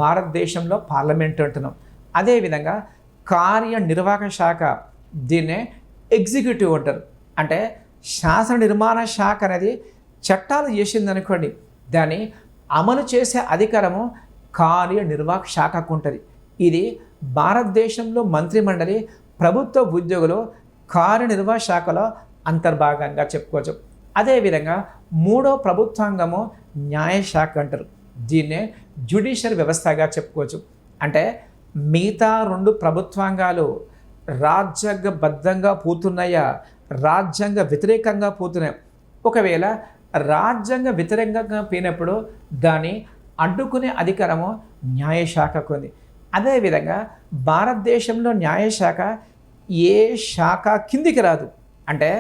భారతదేశంలో పార్లమెంట్ అంటున్నాం. అదేవిధంగా కార్యనిర్వాహక శాఖ, దీన్నే ఎగ్జిక్యూటివ్ అంటారు. అంటే శాసన నిర్మాణ శాఖ అనేది చట్టాలు చేసిందనుకోండి, దాన్ని అమలు చేసే అధికారము కార్యనిర్వాహక శాఖకు ఉంటుంది. ఇది భారతదేశంలో మంత్రిమండలి ప్రభుత్వ ఉద్యోగులు కార్యనిర్వాహక శాఖలో అంతర్భాగంగా చెప్పుకోవచ్చు. అదేవిధంగా 3వ ప్రభుత్వాంగము న్యాయశాఖ అంటారు. దీన్నే జ్యుడిషియల్ వ్యవస్థగా చెప్పుకోవచ్చు. అంటే మిగతా 2 ప్రభుత్వాంగాలు రాజ్యాంగబద్ధంగా పోతున్నాయా, రాజ్యాంగ వ్యతిరేకంగా పోతున్నాయి. ఒకవేళ రాజ్యాంగ వ్యతిరేకంగా పోయినప్పుడు దాన్ని అడ్డుకునే అధికారము న్యాయశాఖకు ఉంది. అదేవిధంగా భారతదేశంలో న్యాయశాఖ ఏ శాఖ కిందికి రాదు. అంటే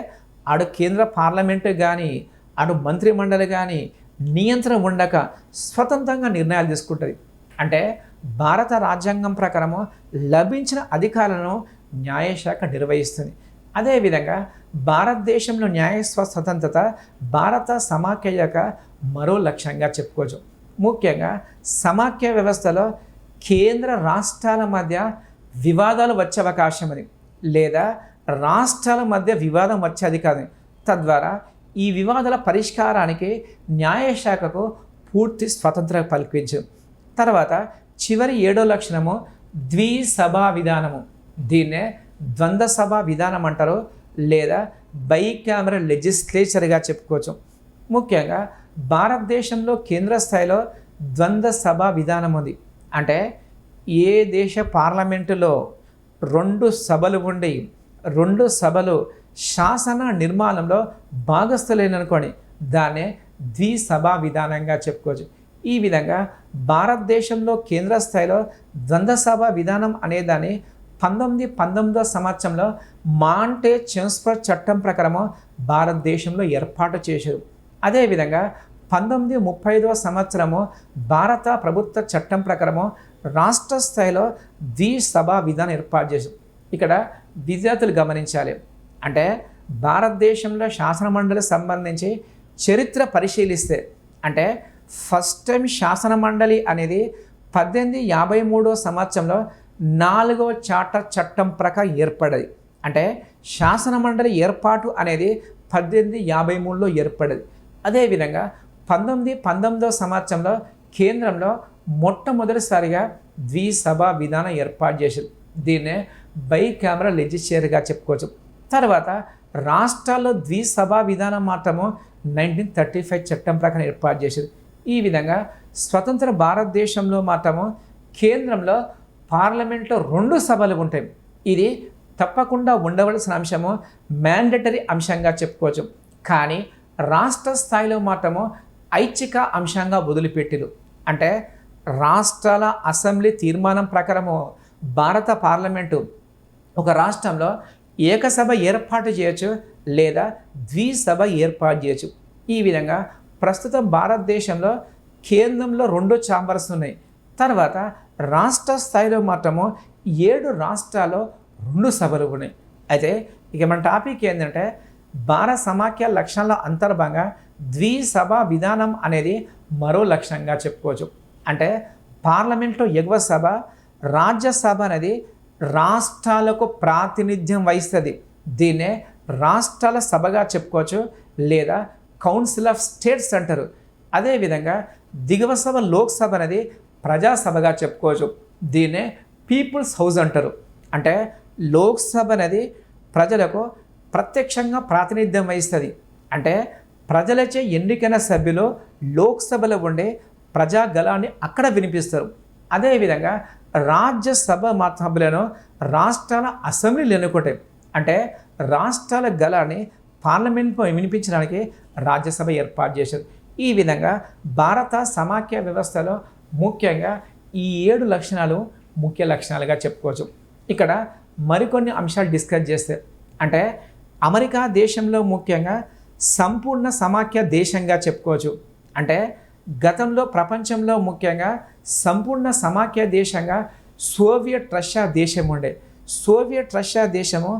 అటు కేంద్ర పార్లమెంటు కానీ, అటు మంత్రిమండలి కానీ నియంత్రణ ఉండక స్వతంత్రంగా నిర్ణయాలు తీసుకుంటుంది. అంటే భారత రాజ్యాంగం ప్రకారము లభించిన అధికారాలను న్యాయశాఖ నిర్వహిస్తుంది. అదేవిధంగా భారతదేశంలో న్యాయ స్వతంత్రత భారత సమాఖ్య యొక్క మరో లక్ష్యంగా చెప్పుకోవచ్చు. ముఖ్యంగా సమాఖ్య వ్యవస్థలో కేంద్ర రాష్ట్రాల మధ్య వివాదాలు వచ్చే అవకాశం ఉంది, లేదా రాష్ట్రాల మధ్య వివాదం వచ్చేది కాదు. తద్వారా ఈ వివాదాల పరిష్కారానికి న్యాయశాఖకు పూర్తి స్వతంత్రం కల్పించు. తర్వాత చివరి 7వ లక్షణము ద్విసభా విధానము. దీన్నే ద్వంద్వ సభా విధానం అంటారు, లేదా బైకామరల్ లెజిస్లేచర్గా చెప్పుకోవచ్చు. ముఖ్యంగా భారతదేశంలో కేంద్ర స్థాయిలో ద్వంద్వ సభా విధానం ఉంది. అంటే ఏ దేశ పార్లమెంటులో 2 సభలు ఉండి రెండు సభలు శాసన నిర్మాణంలో భాగస్థులేననుకోండి, దాన్నే ద్విసభా విధానంగా చెప్పుకోవచ్చు. ఈ విధంగా భారతదేశంలో కేంద్ర స్థాయిలో ద్వంద్వ సభ విధానం అనేదాన్ని 1919వ సంవత్సరంలో మాంటే చెమ్స్ఫర్డ్ చట్టం ప్రకారము భారతదేశంలో ఏర్పాటు చేశారు. అదేవిధంగా 1935వ సంవత్సరము భారత ప్రభుత్వ చట్టం ప్రకారము రాష్ట్ర స్థాయిలో ద్విసభా విధానం ఏర్పాటు చేశారు. ఇక్కడ విద్యార్థులు గమనించాలి, అంటే భారతదేశంలో శాసనమండలి సంబంధించి చరిత్ర పరిశీలిస్తే, అంటే ఫస్ట్ టైం శాసనమండలి అనేది 1853వ సంవత్సరంలో 4వ చార్టర్ చట్టం ప్రకారం ఏర్పడది. అంటే శాసనమండలి ఏర్పాటు అనేది 1853లో ఏర్పడది. అదేవిధంగా 1919వ సంవత్సరంలో కేంద్రంలో మొట్టమొదటిసారిగా ద్విసభా విధానం ఏర్పాటు చేసింది. దీన్నే బైకామరల్ లెజిస్లేచర్గా చెప్పుకోవచ్చు. తర్వాత రాష్ట్రాల్లో ద్విసభా విధానం మాత్రము 1935 చట్టం ప్రకారం ఏర్పాటు చేసింది. ఈ విధంగా స్వతంత్ర భారతదేశంలో మాత్రము కేంద్రంలో పార్లమెంట్లో 2 సభలు ఉంటాయి. ఇది తప్పకుండా ఉండవలసిన అంశము, మ్యాండేటరీ అంశంగా చెప్పుకోవచ్చు. కానీ రాష్ట్ర స్థాయిలో మాత్రము ఐచ్ఛిక అంశంగా వదిలిపెట్టిరు. అంటే రాష్ట్రాల అసెంబ్లీ తీర్మానం ప్రకారము భారత పార్లమెంటు ఒక రాష్ట్రంలో ఏకసభ ఏర్పాటు చేయొచ్చు లేదా ద్విసభ ఏర్పాటు చేయొచ్చు. ఈ విధంగా ప్రస్తుతం భారతదేశంలో కేంద్రంలో 2 ఛాంబర్స్ ఉన్నాయి. తర్వాత రాష్ట్ర స్థాయిలో మాత్రము 7 రాష్ట్రాల్లో 2 సభలు ఉన్నాయి. అయితే ఇక మన టాపిక్ ఏంటంటే భారత సమాఖ్య లక్షణాల అంతర్భాగంగా ద్విసభా విధానం అనేది మరో లక్షణంగా చెప్పుకోవచ్చు. అంటే పార్లమెంట్లో ఎగువ సభ, రాజ్యసభ అనేది రాష్ట్రాలకు ప్రాతినిధ్యం వహిస్తుంది. దీన్నే రాష్ట్రాల సభగా చెప్పుకోవచ్చు లేదా కౌన్సిల్ ఆఫ్ స్టేట్స్ అంటారు. అదేవిధంగా దిగువ సభ లోక్సభ అనేది ప్రజాసభగా చెప్పుకోవచ్చు. దీన్నే పీపుల్స్ హౌస్ అంటారు. అంటే లోక్సభ అనేది ప్రజలకు ప్రత్యక్షంగా ప్రాతినిధ్యం వహిస్తుంది. అంటే ప్రజలచే ఎన్నికైన సభ్యులు లోక్సభలో ఉండే ప్రజాగళాన్ని అక్కడ వినిపిస్తారు. అదేవిధంగా రాజ్యసభ సభలను రాష్ట్రాల అసెంబ్లీలు ఎన్నుకుంటాయి. అంటే రాష్ట్రాల గళాన్ని పార్లమెంట్లో వినిపించడానికి రాజ్యసభ ఏర్పాటు చేశారు. ఈ విధంగా భారత సమాఖ్య వ్యవస్థలో ముఖ్యంగా ఈ 7 లక్షణాలు ముఖ్య లక్షణాలుగా చెప్పుకోవచ్చు. ఇక్కడ మరికొన్ని అంశాలు డిస్కస్ చేస్తే, అంటే అమెరికా దేశంలో ముఖ్యంగా సంపూర్ణ సమాఖ్య దేశంగా చెప్పుకోవచ్చు. అంటే గతంలో ప్రపంచంలో ముఖ్యంగా సంపూర్ణ సమాఖ్య దేశంగా సోవియట్ రష్యా దేశం ఉండే. సోవియట్ రష్యా దేశము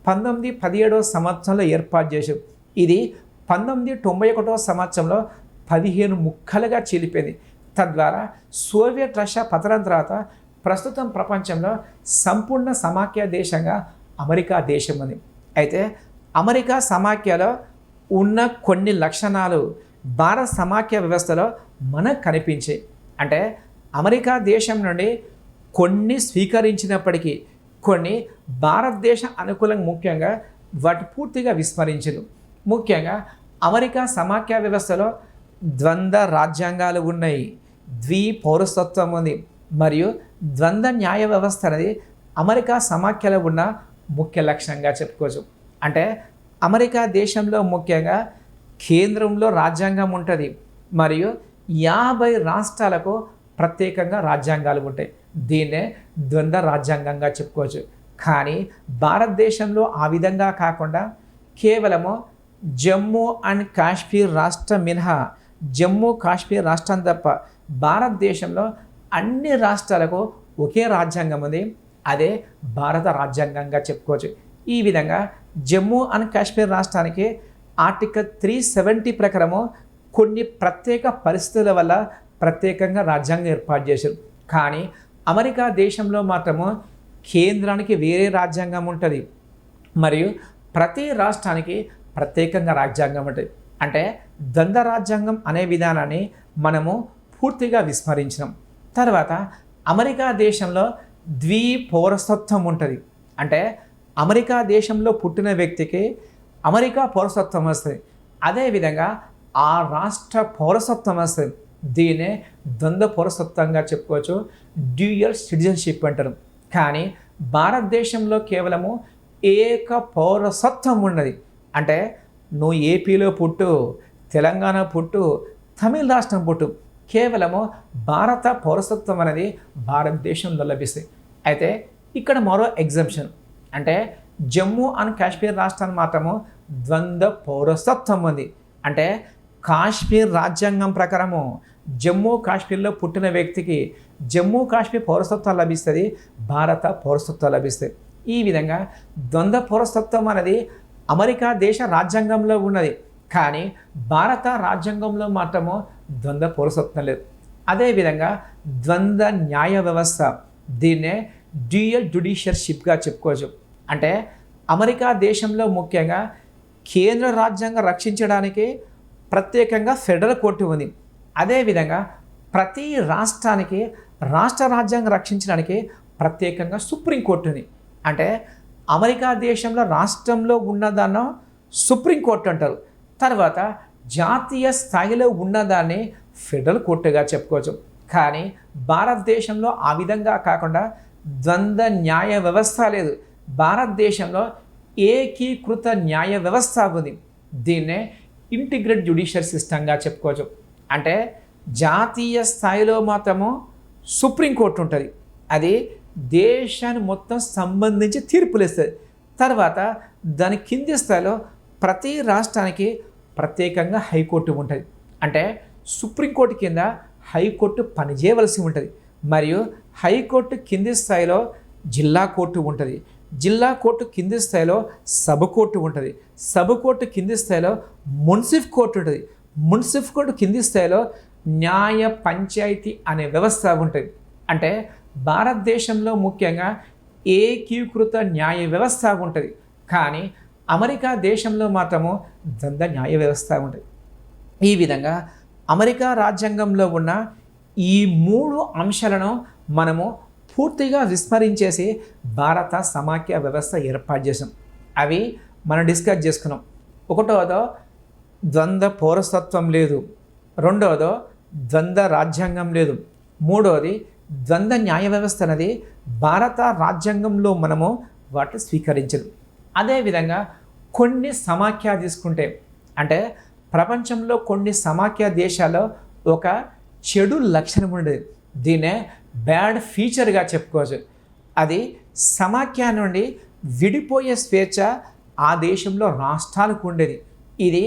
1917వ సంవత్సరంలో ఏర్పాటు చేశారు. ఇది 1991వ సంవత్సరంలో 15 ముక్కలుగా చీలిపోయింది. తద్వారా సోవియట్ రష్యా పతనం తర్వాత ప్రస్తుతం ప్రపంచంలో సంపూర్ణ సమాఖ్య దేశంగా అమెరికా దేశం ఉంది. అయితే అమెరికా సమాఖ్యలో ఉన్న కొన్ని లక్షణాలు భారత సమాఖ్య వ్యవస్థలో మనకు కనిపించాయి. అంటే అమెరికా దేశం నుండి కొన్ని స్వీకరించినప్పటికీ కొన్ని భారతదేశ అనుకూలంగా ముఖ్యంగా వాటి పూర్తిగా విస్మరించరు. ముఖ్యంగా అమెరికా సమాఖ్య వ్యవస్థలో ద్వంద్వ రాజ్యాంగాలు ఉన్నాయి, పౌరసత్వం ఉంది మరియు ద్వంద్వ న్యాయ వ్యవస్థ అనేది అమెరికా సమాఖ్యలో ఉన్న ముఖ్య లక్షణంగా చెప్పుకోవచ్చు. అంటే అమెరికా దేశంలో ముఖ్యంగా కేంద్రంలో రాజ్యాంగం ఉంటుంది మరియు 50 రాష్ట్రాలకు ప్రత్యేకంగా రాజ్యాంగాలు ఉంటాయి. దీన్నే ద్వంద్వ రాజ్యాంగంగా చెప్పుకోవచ్చు. కానీ భారతదేశంలో ఆ విధంగా కాకుండా కేవలము జమ్మూ అండ్ కాశ్మీర్ రాష్ట్రం మినహా, జమ్మూ కాశ్మీర్ రాష్ట్రం తప్ప భారతదేశంలో అన్ని రాష్ట్రాలకు ఒకే రాజ్యాంగం ఉంది. అదే భారత రాజ్యాంగంగా చెప్పుకోవచ్చు. ఈ విధంగా జమ్మూ అండ్ కాశ్మీర్ రాష్ట్రానికి ఆర్టికల్ 370 ప్రకారము కొన్ని ప్రత్యేక పరిస్థితుల వల్ల ప్రత్యేకంగా రాజ్యాంగం ఏర్పాటు చేశారు. కానీ అమెరికా దేశంలో మాత్రము కేంద్రానికి వేరే రాజ్యాంగం ఉంటుంది మరియు ప్రతి రాష్ట్రానికి ప్రత్యేకంగా రాజ్యాంగం ఉంటుంది. అంటే ద్వంద్వ రాజ్యాంగం అనే విధానాన్ని మనము పూర్తిగా విస్మరించినాం. తర్వాత అమెరికా దేశంలో పౌరసత్వం ఉంటుంది. అంటే అమెరికా దేశంలో పుట్టిన వ్యక్తికి అమెరికా పౌరసత్వం వస్తుంది. అదేవిధంగా ఆ రాష్ట్ర పౌరసత్వం వస్తుంది. దీన్నే ద్వంద్వ పౌరసత్వంగా చెప్పుకోవచ్చు, డ్యూయల్ సిటిజన్షిప్ అంటారు. కానీ భారతదేశంలో కేవలము ఏక పౌరసత్వం ఉన్నది. అంటే నువ్వు ఏపీలో పుట్టు, తెలంగాణ పుట్టు, తమిళ రాష్ట్రం పుట్టు, కేవలము భారత పౌరసత్వం అనేది భారతదేశంలో లభిస్తాయి. అయితే ఇక్కడ మరో ఎగ్జంప్షన్, అంటే జమ్మూ అండ్ కాశ్మీర్ రాష్ట్రాన్ని మాత్రము ద్వంద్వ పౌరసత్వం ఉంది. అంటే కాశ్మీర్ రాజ్యాంగం ప్రకారము జమ్మూ కాశ్మీర్లో పుట్టిన వ్యక్తికి జమ్మూ కాశ్మీర్ పౌరసత్వం లభిస్తుంది, భారత పౌరసత్వం లభిస్తుంది. ఈ విధంగా ద్వంద్వ పౌరసత్వం అనేది అమెరికా దేశ రాజ్యాంగంలో ఉన్నది, కానీ భారత రాజ్యాంగంలో మాత్రము ద్వంద్వ పౌరసత్వం లేదు. అదేవిధంగా ద్వంద్వ న్యాయ వ్యవస్థ, దీన్నే డ్యూయల్ జ్యుడిషియర్షిప్గా చెప్పుకోవచ్చు. అంటే అమెరికా దేశంలో ముఖ్యంగా కేంద్ర రాజ్యాంగం రక్షించడానికి ప్రత్యేకంగా ఫెడరల్ కోర్టు ఉంది. అదేవిధంగా ప్రతి రాష్ట్రానికి రాష్ట్ర రాజ్యాంగం రక్షించడానికి ప్రత్యేకంగా సుప్రీంకోర్టు ఉంది. అంటే అమెరికా దేశంలో రాష్ట్రంలో ఉన్నదాన్ని సుప్రీంకోర్టు అంటారు. తర్వాత జాతీయ స్థాయిలో ఉన్నదాన్ని ఫెడరల్ కోర్టుగా చెప్పుకోవచ్చు. కానీ భారతదేశంలో ఆ విధంగా కాకుండా ద్వంద్వ న్యాయ వ్యవస్థ లేదు. భారతదేశంలో ఏకీకృత న్యాయ వ్యవస్థ ఉంది. దీన్నే ఇంటిగ్రేటెడ్ జ్యుడిషియల్ సిస్టమ్గా చెప్పుకోవచ్చు. అంటే జాతీయ స్థాయిలో మాత్రము సుప్రీంకోర్టు ఉంటుంది, అది దేశాన్ని మొత్తం సంబంధించి తీర్పులు ఇస్తుంది. తర్వాత దాని కింది స్థాయిలో ప్రతి రాష్ట్రానికి ప్రత్యేకంగా హైకోర్టు ఉంటుంది. అంటే సుప్రీంకోర్టు కింద హైకోర్టు పనిచేయవలసి ఉంటుంది. మరియు హైకోర్టు కింది స్థాయిలో జిల్లా కోర్టు ఉంటుంది, జిల్లా కోర్టు కింది స్థాయిలో సబ్ కోర్టు ఉంటుంది, సబ్ కోర్టు కింది స్థాయిలో మున్సిఫ్ కోర్టు ఉంటుంది, మున్సిఫ్ కోర్టు కింది స్థాయిలో న్యాయ పంచాయతీ అనే వ్యవస్థ ఉంటుంది. అంటే భారతదేశంలో ముఖ్యంగా ఏకీకృత న్యాయ వ్యవస్థ ఉంటుంది, కానీ అమెరికా దేశంలో మాత్రము ద్వంద్వ న్యాయ వ్యవస్థ ఉంటుంది. ఈ విధంగా అమెరికా రాజ్యాంగంలో ఉన్న ఈ 3 అంశాలను మనము పూర్తిగా విస్మరించేసి భారత సమాఖ్య వ్యవస్థ ఏర్పాటు చేసాం. అవి మనం డిస్కస్ చేసుకున్నాం. ఒకటోదో ద్వంద్వ పౌరసత్వం లేదు, రెండోదో ద్వంద్వ రాజ్యాంగం లేదు, మూడోది ద్వంద్వ న్యాయ వ్యవస్థ అనేది భారత రాజ్యాంగంలో మనము వాటిని స్వీకరించదు. అదేవిధంగా కొన్ని సమాఖ్య తీసుకుంటే, అంటే ప్రపంచంలో కొన్ని సమాఖ్య దేశాల్లో ఒక చెడు లక్షణం ఉండేది, దీన్నే బ్యాడ్ ఫీచర్గా చెప్పుకోవచ్చు. అది సమాఖ్య నుండి విడిపోయే స్వేచ్ఛ ఆ దేశంలో రాష్ట్రాలకు ఉండేది. ఇది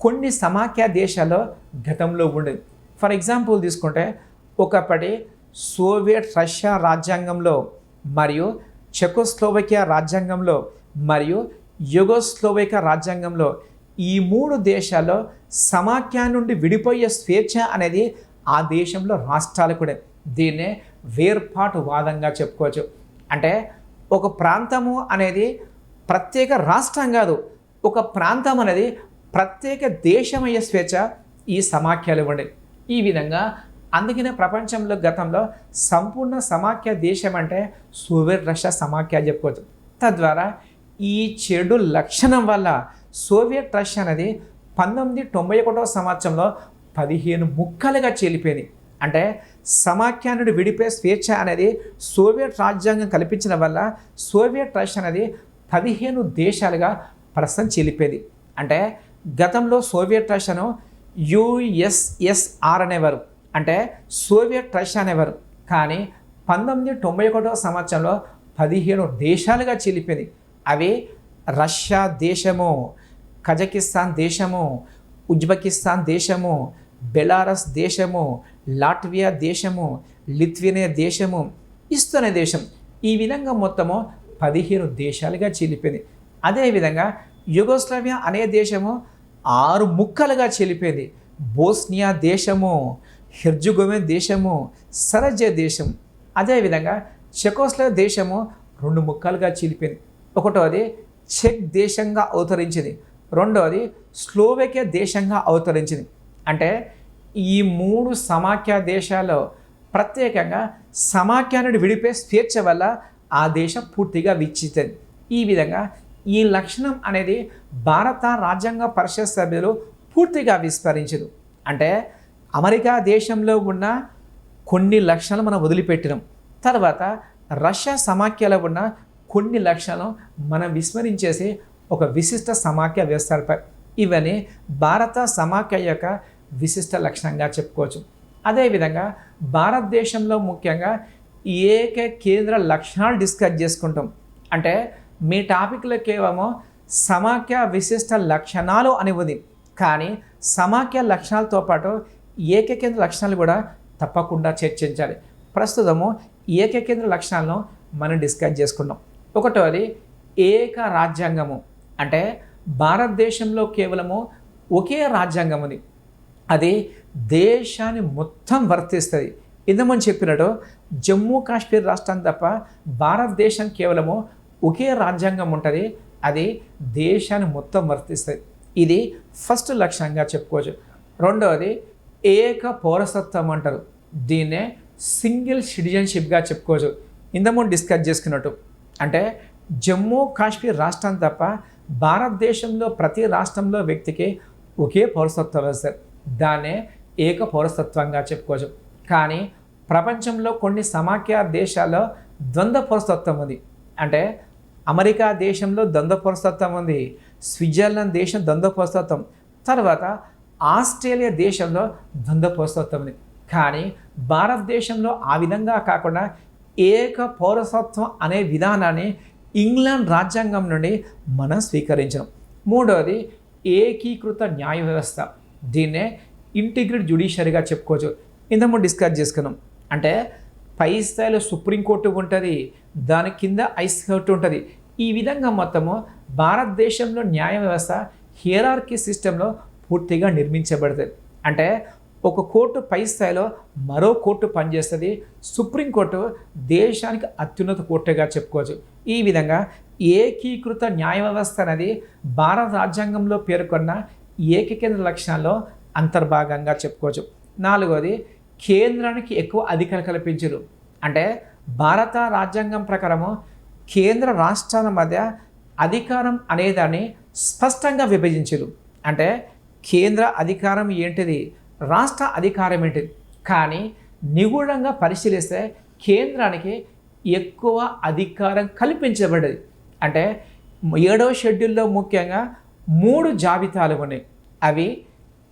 కొన్ని సమాఖ్య దేశాల్లో గతంలో ఉండేది. ఫర్ ఎగ్జాంపుల్ తీసుకుంటే ఒకప్పటి సోవియట్ రష్యా రాజ్యాంగంలో మరియు చెకోస్లోవకియా రాజ్యాంగంలో మరియు యుగోస్లోవేకియా రాజ్యాంగంలో ఈ 3 దేశాల్లో సమాఖ్య నుండి విడిపోయే స్వేచ్ఛ అనేది ఆ దేశంలో రాష్ట్రాలు కూడా. దీన్నే వేర్పాటు వాదంగా చెప్పుకోవచ్చు. అంటే ఒక ప్రాంతము అనేది ప్రత్యేక రాష్ట్రం కాదు, ఒక ప్రాంతం అనేది ప్రత్యేక దేశమయ్యే స్వేచ్ఛ ఈ సమాఖ్యలు ఇవ్వండి. ఈ విధంగా అందుకనే ప్రపంచంలో గతంలో సంపూర్ణ సమాఖ్య దేశం అంటే సోవియట్ రష్యా సమాఖ్య చెప్పుకోవచ్చు. తద్వారా ఈ చెడు లక్షణం వల్ల సోవియట్ రష్యా అనేది 1991 సంవత్సరంలో 15 ముక్కలుగా చీలిపోయింది. అంటే సమాఖ్య నుండి విడిపోయే స్వేచ్ఛ అనేది సోవియట్ రాజ్యాంగం కల్పించడం వల్ల సోవియట్ రష్యా అనేది 15 దేశాలుగా ప్రస్తుతం చీలిపోయింది. అంటే గతంలో సోవియట్ రష్యాను యుఎస్ఎస్ఆర్ అనేవారు, అంటే సోవియట్ రష్యా అనేవారు. కానీ 1991 సంవత్సరంలో 15 దేశాలుగా చీలిపోయింది. అవి రష్యా దేశము, కజకిస్తాన్ దేశము, ఉజ్బెకిస్తాన్ దేశము, బెలారస్ దేశము, లాట్వియా దేశము, లిథువేనియా దేశము, ఇస్తోనియా దేశం. ఈ విధంగా మొత్తము 15 దేశాలుగా చీలిపోయింది. అదేవిధంగా యుగోస్లావియా అనే దేశము 6 ముక్కలుగా చీలిపోయింది. బోస్నియా దేశము, హెర్జగోవినా దేశము, సరజే దేశం. అదేవిధంగా చెకోస్లోవేకియా దేశము 2 ముక్కలుగా చీలిపోయింది. ఒకటోది చెక్ దేశంగా అవతరించింది, రెండవది స్లోవేకియా దేశంగా అవతరించింది. అంటే ఈ 3 సమాఖ్య దేశాల్లో ప్రత్యేకంగా సమాఖ్య నుండి విడిపోయే స్వేచ్ఛ వల్ల ఆ దేశం పూర్తిగా విచ్ఛిన్నమైంది. ఈ విధంగా ఈ లక్షణం అనేది భారత రాజ్యాంగ పరిషత్ సభ్యులు పూర్తిగా విస్మరించదు. అంటే అమెరికా దేశంలో ఉన్న కొన్ని లక్షణాలు మనం వదిలిపెట్టినాం. తర్వాత రష్యా సమాఖ్యలో ఉన్న కొన్ని లక్షణాలను మనం విస్మరించేసి ఒక విశిష్ట సమాఖ్య వ్యవస్థలపై ఇవన్నీ భారత సమాఖ్య యొక్క విశిష్ట లక్షణంగా చెప్పుకోవచ్చు. అదేవిధంగా భారతదేశంలో ముఖ్యంగా ఏక కేంద్ర లక్షణాలు డిస్కస్ చేసుకుంటాం. అంటే మీ టాపిక్లో కేవలం సమాఖ్య విశిష్ట లక్షణాలు అని ఉంది, కానీ సమాఖ్య లక్షణాలతో పాటు ఏకకేంద్ర లక్షణాలు కూడా తప్పకుండా చర్చించాలి. ప్రస్తుతము ఏకకేంద్ర లక్షణాలను మనం డిస్కస్ చేసుకున్నాం. ఒకటోది ఏక రాజ్యాంగము. అంటే భారతదేశంలో కేవలము ఒకే రాజ్యాంగం ఉంది, అది దేశాన్ని మొత్తం వర్తిస్తుంది. ఇంతకుముందు చెప్పినట్టు జమ్మూ కాశ్మీర్ రాష్ట్రం తప్ప భారతదేశం కేవలము ఒకే రాజ్యాంగం ఉంటుంది, అది దేశాన్ని మొత్తం వర్తిస్తుంది. ఇది ఫస్ట్ లక్షణంగా చెప్పుకోవచ్చు. రెండవది ఏక పౌరసత్వం అంటారు, దీన్నే సింగిల్ సిటిజన్షిప్గా చెప్పుకోవచ్చు. ఇంతకుముందు డిస్కస్ చేసుకున్నట్టు అంటే జమ్మూ కాశ్మీర్ రాష్ట్రం తప్ప భారతదేశంలో ప్రతి రాష్ట్రంలో వ్యక్తికి ఒకే పౌరసత్వం వస్తుంది, దాన్నే ఏక పౌరసత్వంగా చెప్పుకోవచ్చు. కానీ ప్రపంచంలో కొన్ని సమాఖ్య దేశాల్లో ద్వంద్వ పౌరసత్వం ఉంది. అంటే అమెరికా దేశంలో ద్వంద్వ పౌరసత్వం ఉంది, స్విట్జర్లాండ్ దేశం ద్వంద్వ పౌరసత్వం, తర్వాత ఆస్ట్రేలియా దేశంలో ద్వంద్వ పౌరసత్వం ఉంది. కానీ భారతదేశంలో ఆ విధంగా కాకుండా ఏక పౌరసత్వం అనే విధానాన్ని ఇంగ్లాండ్ రాజ్యాంగం నుండి మనం స్వీకరించాం. మూడవది ఏకీకృత న్యాయ వ్యవస్థ, దీన్నే ఇంటిగ్రేటెడ్ జ్యుడిషియరీగా చెప్పుకోవచ్చు. ఇంతకుముందు డిస్కస్ చేసుకున్నాం. అంటే పై స్థాయిలో సుప్రీంకోర్టు ఉంటుంది, దాని కింద హైకోర్టు ఉంటుంది. ఈ విధంగా మొత్తము భారతదేశంలో న్యాయ వ్యవస్థ హియరార్కీ సిస్టంలో పూర్తిగా నిర్మించబడుతుంది. అంటే ఒక కోర్టు పై స్థాయిలో మరో కోర్టు పనిచేస్తుంది. సుప్రీంకోర్టు దేశానికి అత్యున్నత కోర్టుగా చెప్పుకోవచ్చు. ఈ విధంగా ఏకీకృత న్యాయ వ్యవస్థ అనేది భారత రాజ్యాంగంలో పేర్కొన్న ఏకకేంద్ర లక్షణాల్లో అంతర్భాగంగా చెప్పుకోవచ్చు. నాలుగవది కేంద్రానికి ఎక్కువ అధికారం కల్పించరు. అంటే భారత రాజ్యాంగం ప్రకారము కేంద్ర రాష్ట్రాల మధ్య అధికారం అనేదాన్ని స్పష్టంగా విభజించరు. అంటే కేంద్ర అధికారం ఏంటిది, రాష్ట్ర అధికారం ఏంటిది, కానీ నిగూఢంగా పరిశీలిస్తే కేంద్రానికి ఎక్కువ అధికారం కల్పించబడేది. అంటే 7వ షెడ్యూల్లో ముఖ్యంగా 3 జాబితాలు ఉన్నాయి. అవి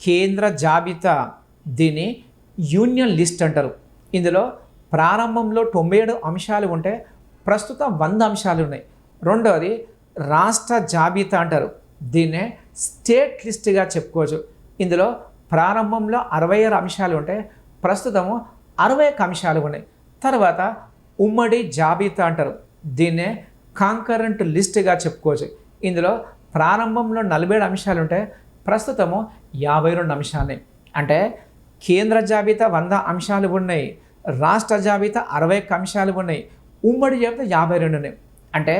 కేంద్ర జాబితా, దీన్ని యూనియన్ లిస్ట్ అంటారు. ఇందులో ప్రారంభంలో 97 అంశాలు ఉంటే ప్రస్తుతం 100 అంశాలు ఉన్నాయి. రెండవది రాష్ట్ర జాబితా అంటారు, దీన్నే స్టేట్ లిస్ట్గా చెప్పుకోవచ్చు. ఇందులో ప్రారంభంలో 66 అంశాలు ఉంటే ప్రస్తుతము 61 అంశాలు ఉన్నాయి. తర్వాత ఉమ్మడి జాబితా అంటారు, దీన్నే కాంకరెంట్ లిస్ట్గా చెప్పుకోవచ్చు. ఇందులో ప్రారంభంలో 47 అంశాలు ఉంటే ప్రస్తుతము 52 అంశాలు. అంటే కేంద్ర జాబితా 100 అంశాలు ఉన్నాయి, రాష్ట్ర జాబితా 61 అంశాలు ఉన్నాయి, ఉమ్మడి జాబితా 52 ఉన్నాయి. అంటే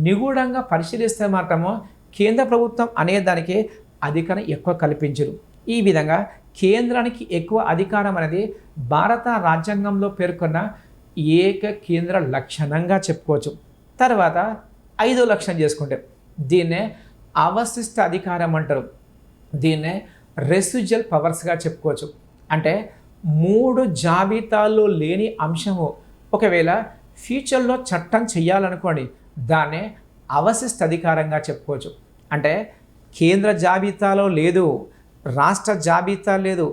నిగూఢంగా పరిశీలిస్తే మాత్రము కేంద్ర ప్రభుత్వం అనేదానికి అధికారం ఎక్కువ కల్పించరు. ఈ విధంగా కేంద్రానికి ఎక్కువ అధికారం అనేది భారత రాజ్యాంగంలో పేర్కొన్న ఏక కేంద్ర లక్షణంగా చెప్పుకోవచ్చు. తర్వాత 5వ లక్షణం చేసుకుంటే దీన్నే అవశిష్ట అధికారం అంటారు, దీన్నే రెసిడ్యువల్ పవర్స్గా చెప్పుకోవచ్చు. అంటే 3 జాబితాల్లో లేని అంశము ఒకవేళ ఫ్యూచర్లో చట్టం చేయాలనుకోండి, దాన్నే అవశిష్ట అధికారంగా చెప్పుకోవచ్చు. అంటే కేంద్ర జాబితాలో లేదు, రాష్ట్ర జాబితా లేదు,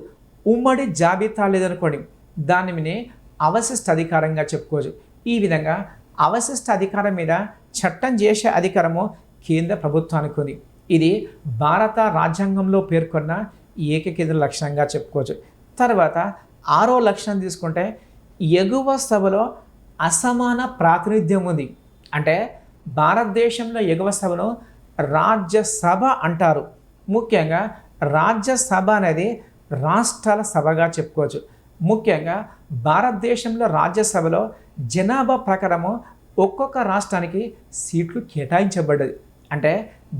ఉమ్మడి జాబితా లేదనుకోండి, దానిని అవశిష్ట అధికారంగా చెప్పుకోవచ్చు. ఈ విధంగా అవశిష్ట అధికారం మీద చట్టం చేసే అధికారము కేంద్ర ప్రభుత్వానికి ఉంది. ఇది భారత రాజ్యాంగంలో పేర్కొన్న ఏకకేంద్ర లక్షణంగా చెప్పుకోవచ్చు. తర్వాత 6వ లక్షణం తీసుకుంటే ఎగువ సభలో అసమాన ప్రాతినిధ్యం ఉంది. అంటే భారతదేశంలో ఎగువ సభను రాజ్యసభ అంటారు. ముఖ్యంగా రాజ్యసభ అనేది రాష్ట్రాల సభగా చెప్పుకోవచ్చు. ముఖ్యంగా భారతదేశంలో రాజ్యసభలో జనాభా ప్రకారము ఒక్కొక్క రాష్ట్రానికి సీట్లు కేటాయించబడ్డది. అంటే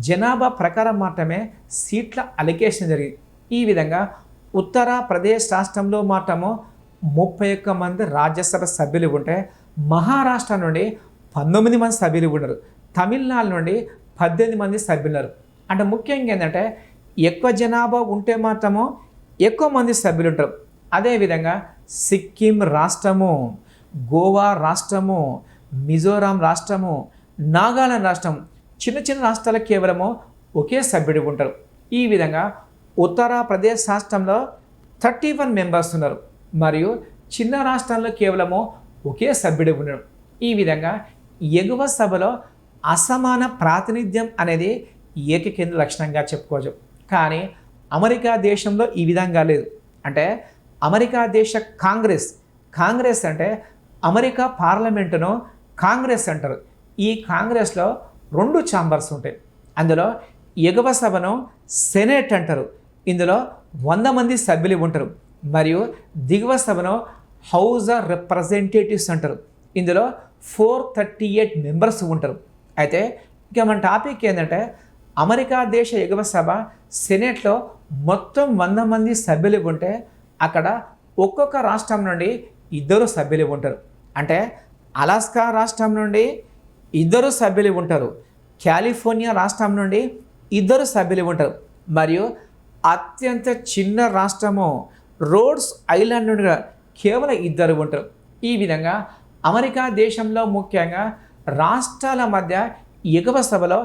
జనాభా ప్రకారం మాత్రమే సీట్ల అలొకేషన్ జరిగింది. ఈ విధంగా ఉత్తరప్రదేశ్ రాష్ట్రంలో మాత్రము 31 మంది రాజ్యసభ సభ్యులు ఉంటే మహారాష్ట్ర నుండి 19 మంది సభ్యులు ఉన్నారు, తమిళనాడు నుండి 18 మంది సభ్యులు ఉన్నారు. అంటే ముఖ్యంగా ఏంటంటే ఎక్కువ జనాభా ఉంటే మాత్రము ఎక్కువ మంది సభ్యులు ఉంటారు. అదేవిధంగా సిక్కిం రాష్ట్రము, గోవా రాష్ట్రము, మిజోరాం రాష్ట్రము, నాగాలాండ్ రాష్ట్రం, చిన్న చిన్న రాష్ట్రాలకు కేవలము ఒకే సభ్యుడు ఉంటారు. ఈ విధంగా ఉత్తరప్రదేశ్ రాష్ట్రంలో 31 మెంబర్స్ ఉన్నారు మరియు చిన్న రాష్ట్రాల్లో కేవలము ఒకే సభ్యుడు ఉన్నారు. ఈ విధంగా ఎగువ సభలో అసమాన ప్రాతినిధ్యం అనేది ఏకకేంద్ర లక్షణంగా చెప్పుకోవచ్చు. కానీ అమెరికా దేశంలో ఈ విధంగా లేదు. అంటే అమెరికా దేశ కాంగ్రెస్ అంటే అమెరికా పార్లమెంటును కాంగ్రెస్ అంటారు. ఈ కాంగ్రెస్లో 2 ఛాంబర్స్ ఉంటాయి. అందులో ఎగువ సభను సెనేట్ అంటారు. ఇందులో 100 మంది సభ్యులు ఉంటారు. మరియు దిగువ సభను హౌస్ ఆఫ్ రిప్రజెంటేటివ్స్ అంటారు. ఇందులో 438 మెంబర్స్ ఉంటారు. అయితే ఇక మన టాపిక్ ఏంటంటే అమెరికా దేశ ఎగువ సభ సెనేట్లో మొత్తం 100 మంది సభ్యులు ఉంటే అక్కడ ఒక్కొక్క రాష్ట్రం నుండి 2 సభ్యులు ఉంటారు. అంటే అలాస్కా రాష్ట్రం నుండి 2 సభ్యులు ఉంటారు. కాలిఫోర్నియా రాష్ట్రం నుండి 2 సభ్యులు ఉంటారు. మరియు అత్యంత చిన్న రాష్ట్రము రోడ్స్ ఐలాండ్ నుండి కేవలం 2 ఉంటారు. ఈ విధంగా అమెరికా దేశంలో ముఖ్యంగా రాష్ట్రాల మధ్య ఎగువ సభలో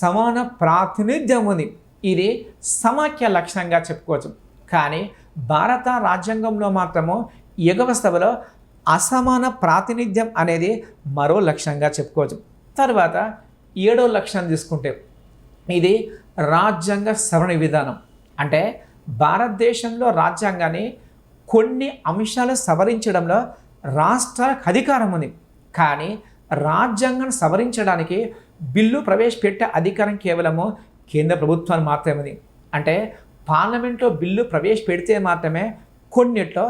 సమాన ప్రాతినిధ్యం ఉంది. ఇది సమాఖ్య లక్షణంగా చెప్పుకోవచ్చు. కానీ భారత రాజ్యాంగంలో మాత్రము ఎగువ సభలో అసమాన ప్రాతినిధ్యం అనేది మరో లక్షణంగా చెప్పుకోవచ్చు. తర్వాత 7వ లక్షణం తీసుకుంటే ఇది రాజ్యాంగ సవరణ విధానం. అంటే భారతదేశంలో రాజ్యాంగాన్ని కొన్ని అంశాలు సవరించడంలో రాష్ట్రాలకు అధికారం ఉంది. కానీ రాజ్యాంగాన్ని సవరించడానికి బిల్లు ప్రవేశపెట్టే అధికారం కేవలము కేంద్ర ప్రభుత్వానికి మాత్రమే ఉంది. అంటే పార్లమెంట్లో బిల్లు ప్రవేశపెడితే మాత్రమే కొన్నిట్లో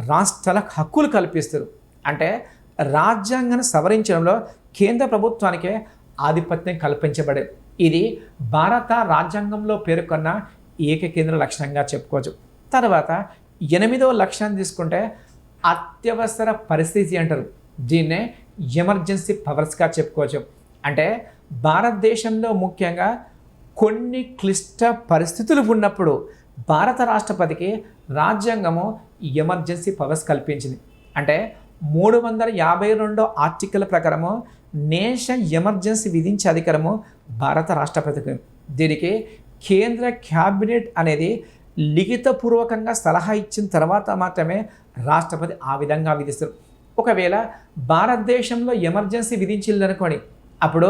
రాష్ట్రాలకు హక్కులు కల్పిస్తారు. అంటే రాజ్యాంగాన్ని సవరించడంలో కేంద్ర ప్రభుత్వానికే ఆధిపత్యం కల్పించబడేది. ఇది భారత రాజ్యాంగంలో పేర్కొన్న ఏకకేంద్ర లక్షణంగా చెప్పుకోవచ్చు. తర్వాత 8వ లక్షణం తీసుకుంటే అత్యవసర పరిస్థితి అంటారు. దీన్నే ఎమర్జెన్సీ పవర్స్గా చెప్పుకోవచ్చు. అంటే భారతదేశంలో ముఖ్యంగా కొన్ని క్లిష్ట పరిస్థితులు ఉన్నప్పుడు భారత రాష్ట్రపతికి రాజ్యాంగము ఎమర్జెన్సీ పవర్స్ కల్పించింది. అంటే 352 ఆర్టికల్ ప్రకారము నేషనల్ ఎమర్జెన్సీ విధించే అధికారము భారత రాష్ట్రపతికి. దీనికి కేంద్ర క్యాబినెట్ అనేది లిఖితపూర్వకంగా సలహా ఇచ్చిన తర్వాత మాత్రమే రాష్ట్రపతి ఆ విధంగా విధిస్తారు. ఒకవేళ భారతదేశంలో ఎమర్జెన్సీ విధించిందనుకోండి, అప్పుడు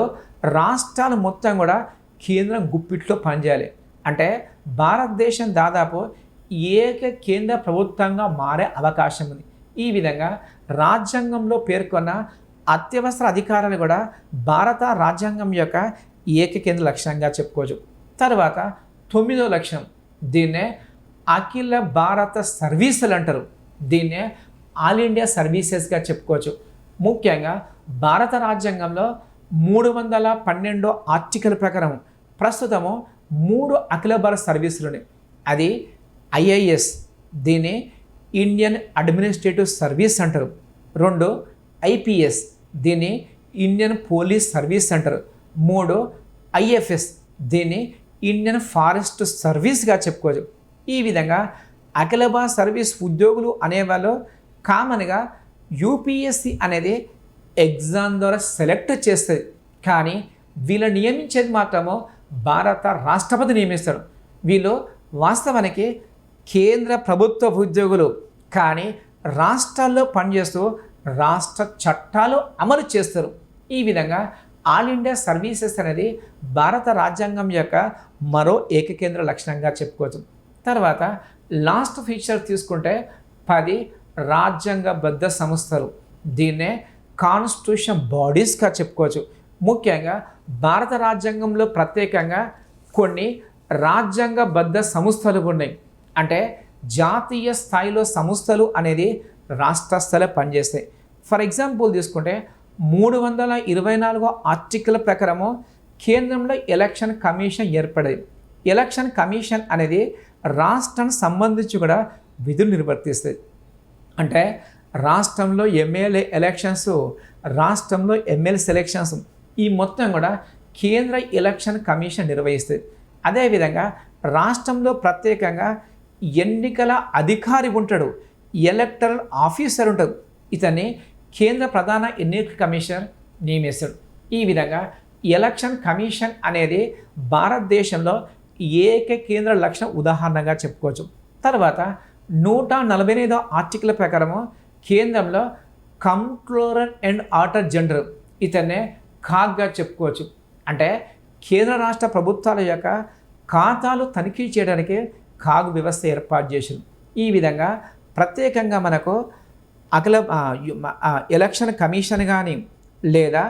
రాష్ట్రాలు మొత్తం కూడా కేంద్రం గుప్పిట్లో పనిచేయాలి. అంటే భారతదేశం దాదాపు ఏక కేంద్ర ప్రభుత్వంగా మారే అవకాశం ఉంది. ఈ విధంగా రాజ్యాంగంలో పేర్కొన్న అత్యవసర అధికారాలు కూడా భారత రాజ్యాంగం యొక్క ఏకకేంద్ర లక్షణంగా చెప్పుకోవచ్చు. తర్వాత 9వ లక్షణం, దీన్నే అఖిల భారత సర్వీసులు అంటారు. దీన్నే ఆల్ ఇండియా సర్వీసెస్గా చెప్పుకోవచ్చు. ముఖ్యంగా భారత రాజ్యాంగంలో 312 ఆర్టికల్ ప్రకారం ప్రస్తుతము 3 అఖిల భారత సర్వీసులు ఉన్నాయి. అది IAS, దీన్ని ఇండియన్ అడ్మినిస్ట్రేటివ్ సర్వీస్ అంటారు. 2 IPS, దీన్ని ఇండియన్ పోలీస్ సర్వీస్ అంటారు. 3 IFS, దీన్ని ఇండియన్ ఫారెస్ట్ సర్వీస్గా చెప్పుకోవచ్చు. ఈ విధంగా అఖిల భారత సర్వీస్ ఉద్యోగులు అనేవాళ్ళు కామన్గా UPSC అనేది ఎగ్జామ్ ద్వారా సెలెక్ట్ చేస్తుంది. కానీ వీళ్ళు నియమించేది మాత్రము భారత రాష్ట్రపతి నియమిస్తాడు. వీళ్ళు వాస్తవానికి కేంద్ర ప్రభుత్వ ఉద్యోగులు, కానీ రాష్ట్రాల్లో పనిచేస్తూ రాష్ట్ర చట్టాలు అమలు చేస్తారు. ఈ విధంగా ఆల్ ఇండియా సర్వీసెస్ అనేది భారత రాజ్యాంగం యొక్క మరో ఏకకేంద్ర లక్షణంగా చెప్పుకోవచ్చు. తర్వాత లాస్ట్ ఫీచర్ తీసుకుంటే 10 రాజ్యాంగబద్ధ సంస్థలు. దీన్నే కాన్స్టిట్యూషన్ బాడీస్గా చెప్పుకోవచ్చు. ముఖ్యంగా భారత రాజ్యాంగంలో ప్రత్యేకంగా కొన్ని రాజ్యాంగబద్ధ సంస్థలు ఉన్నాయి. అంటే జాతీయ స్థాయిలో సంస్థలు అనేది రాష్ట్ర స్థాయిలో పనిచేస్తాయి. ఫర్ ఎగ్జాంపుల్ తీసుకుంటే 324 ఆర్టికల్ ప్రకారము కేంద్రంలో ఎలక్షన్ కమిషన్ ఏర్పడేది. ఎలక్షన్ కమిషన్ అనేది రాష్ట్రానికి సంబంధించి కూడా విధులు నిర్వర్తిస్తుంది. అంటే రాష్ట్రంలో ఎమ్మెల్యే ఎలక్షన్స్, రాష్ట్రంలో ఎమ్మెల్యే సెలక్షన్స్, ఈ మొత్తం కూడా కేంద్ర ఎలక్షన్ కమిషన్ నిర్వహిస్తుంది. అదేవిధంగా రాష్ట్రంలో ప్రత్యేకంగా ఎన్నికల అధికారి ఉంటాడు, ఎలక్టరల్ ఆఫీసర్ ఉంటాడు. ఇతన్ని కేంద్ర ప్రధాన ఎన్నికల కమిషనర్ నియమిస్తాడు. ఈ విధంగా ఎలక్షన్ కమిషన్ అనేది భారతదేశంలో ఏకకేంద్ర లక్షణం ఉదాహరణగా చెప్పుకోవచ్చు. తర్వాత 148వ ఆర్టికల్ ప్రకారము కేంద్రంలో కంట్రోలర్ అండ్ ఆడిటర్ జనరల్ ఇతన్నే కాగ్గా చెప్పుకోవచ్చు. అంటే కేంద్ర రాష్ట్ర ప్రభుత్వాల యొక్క ఖాతాలు తనిఖీ చేయడానికి కాగ్ వ్యవస్థ ఏర్పాటు చేసింది. ఈ విధంగా ప్రత్యేకంగా మనకు ఎలక్షన్ కమిషన్ కానీ లేదా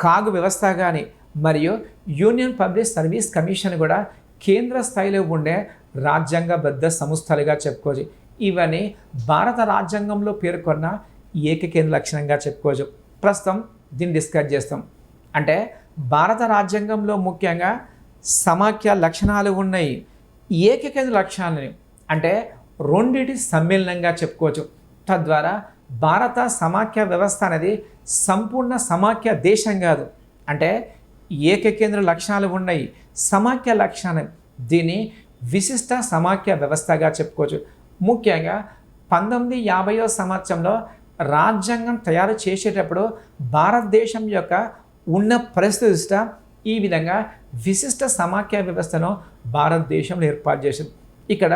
కాగ్ వ్యవస్థ కానీ మరియు యూనియన్ పబ్లిక్ సర్వీస్ కమిషన్ కూడా కేంద్ర స్థాయిలో ఉండే రాజ్యాంగబద్ధ సంస్థలుగా చెప్పుకోవచ్చు. ఇవన్నీ భారత రాజ్యాంగంలో పేర్కొన్న ఏకకేంద్ర లక్షణంగా చెప్పుకోవచ్చు. ప్రస్తుతం దీన్ని డిస్కస్ చేస్తాం. అంటే భారత రాజ్యాంగంలో ముఖ్యంగా సమాఖ్య లక్షణాలు ఉన్నాయి. ఏకకేంద్ర లక్షణాలని అంటే రెండిటి సమ్మేళనంగా చెప్పుకోవచ్చు. తద్వారా భారత సమాఖ్య వ్యవస్థ అనేది సంపూర్ణ సమాఖ్య దేశం కాదు. అంటే ఏకకేంద్ర లక్షణాలు ఉన్నాయి, సమాఖ్య లక్షణాలు. దీన్ని విశిష్ట సమాఖ్య వ్యవస్థగా చెప్పుకోవచ్చు. ముఖ్యంగా 1950వ సంవత్సరంలో రాజ్యాంగం తయారు చేసేటప్పుడు భారతదేశం యొక్క ఉన్న పరిస్థితి దృష్ట్యా ఈ విధంగా విశిష్ట సమాఖ్య వ్యవస్థను భారతదేశంలో ఏర్పాటు చేసింది. ఇక్కడ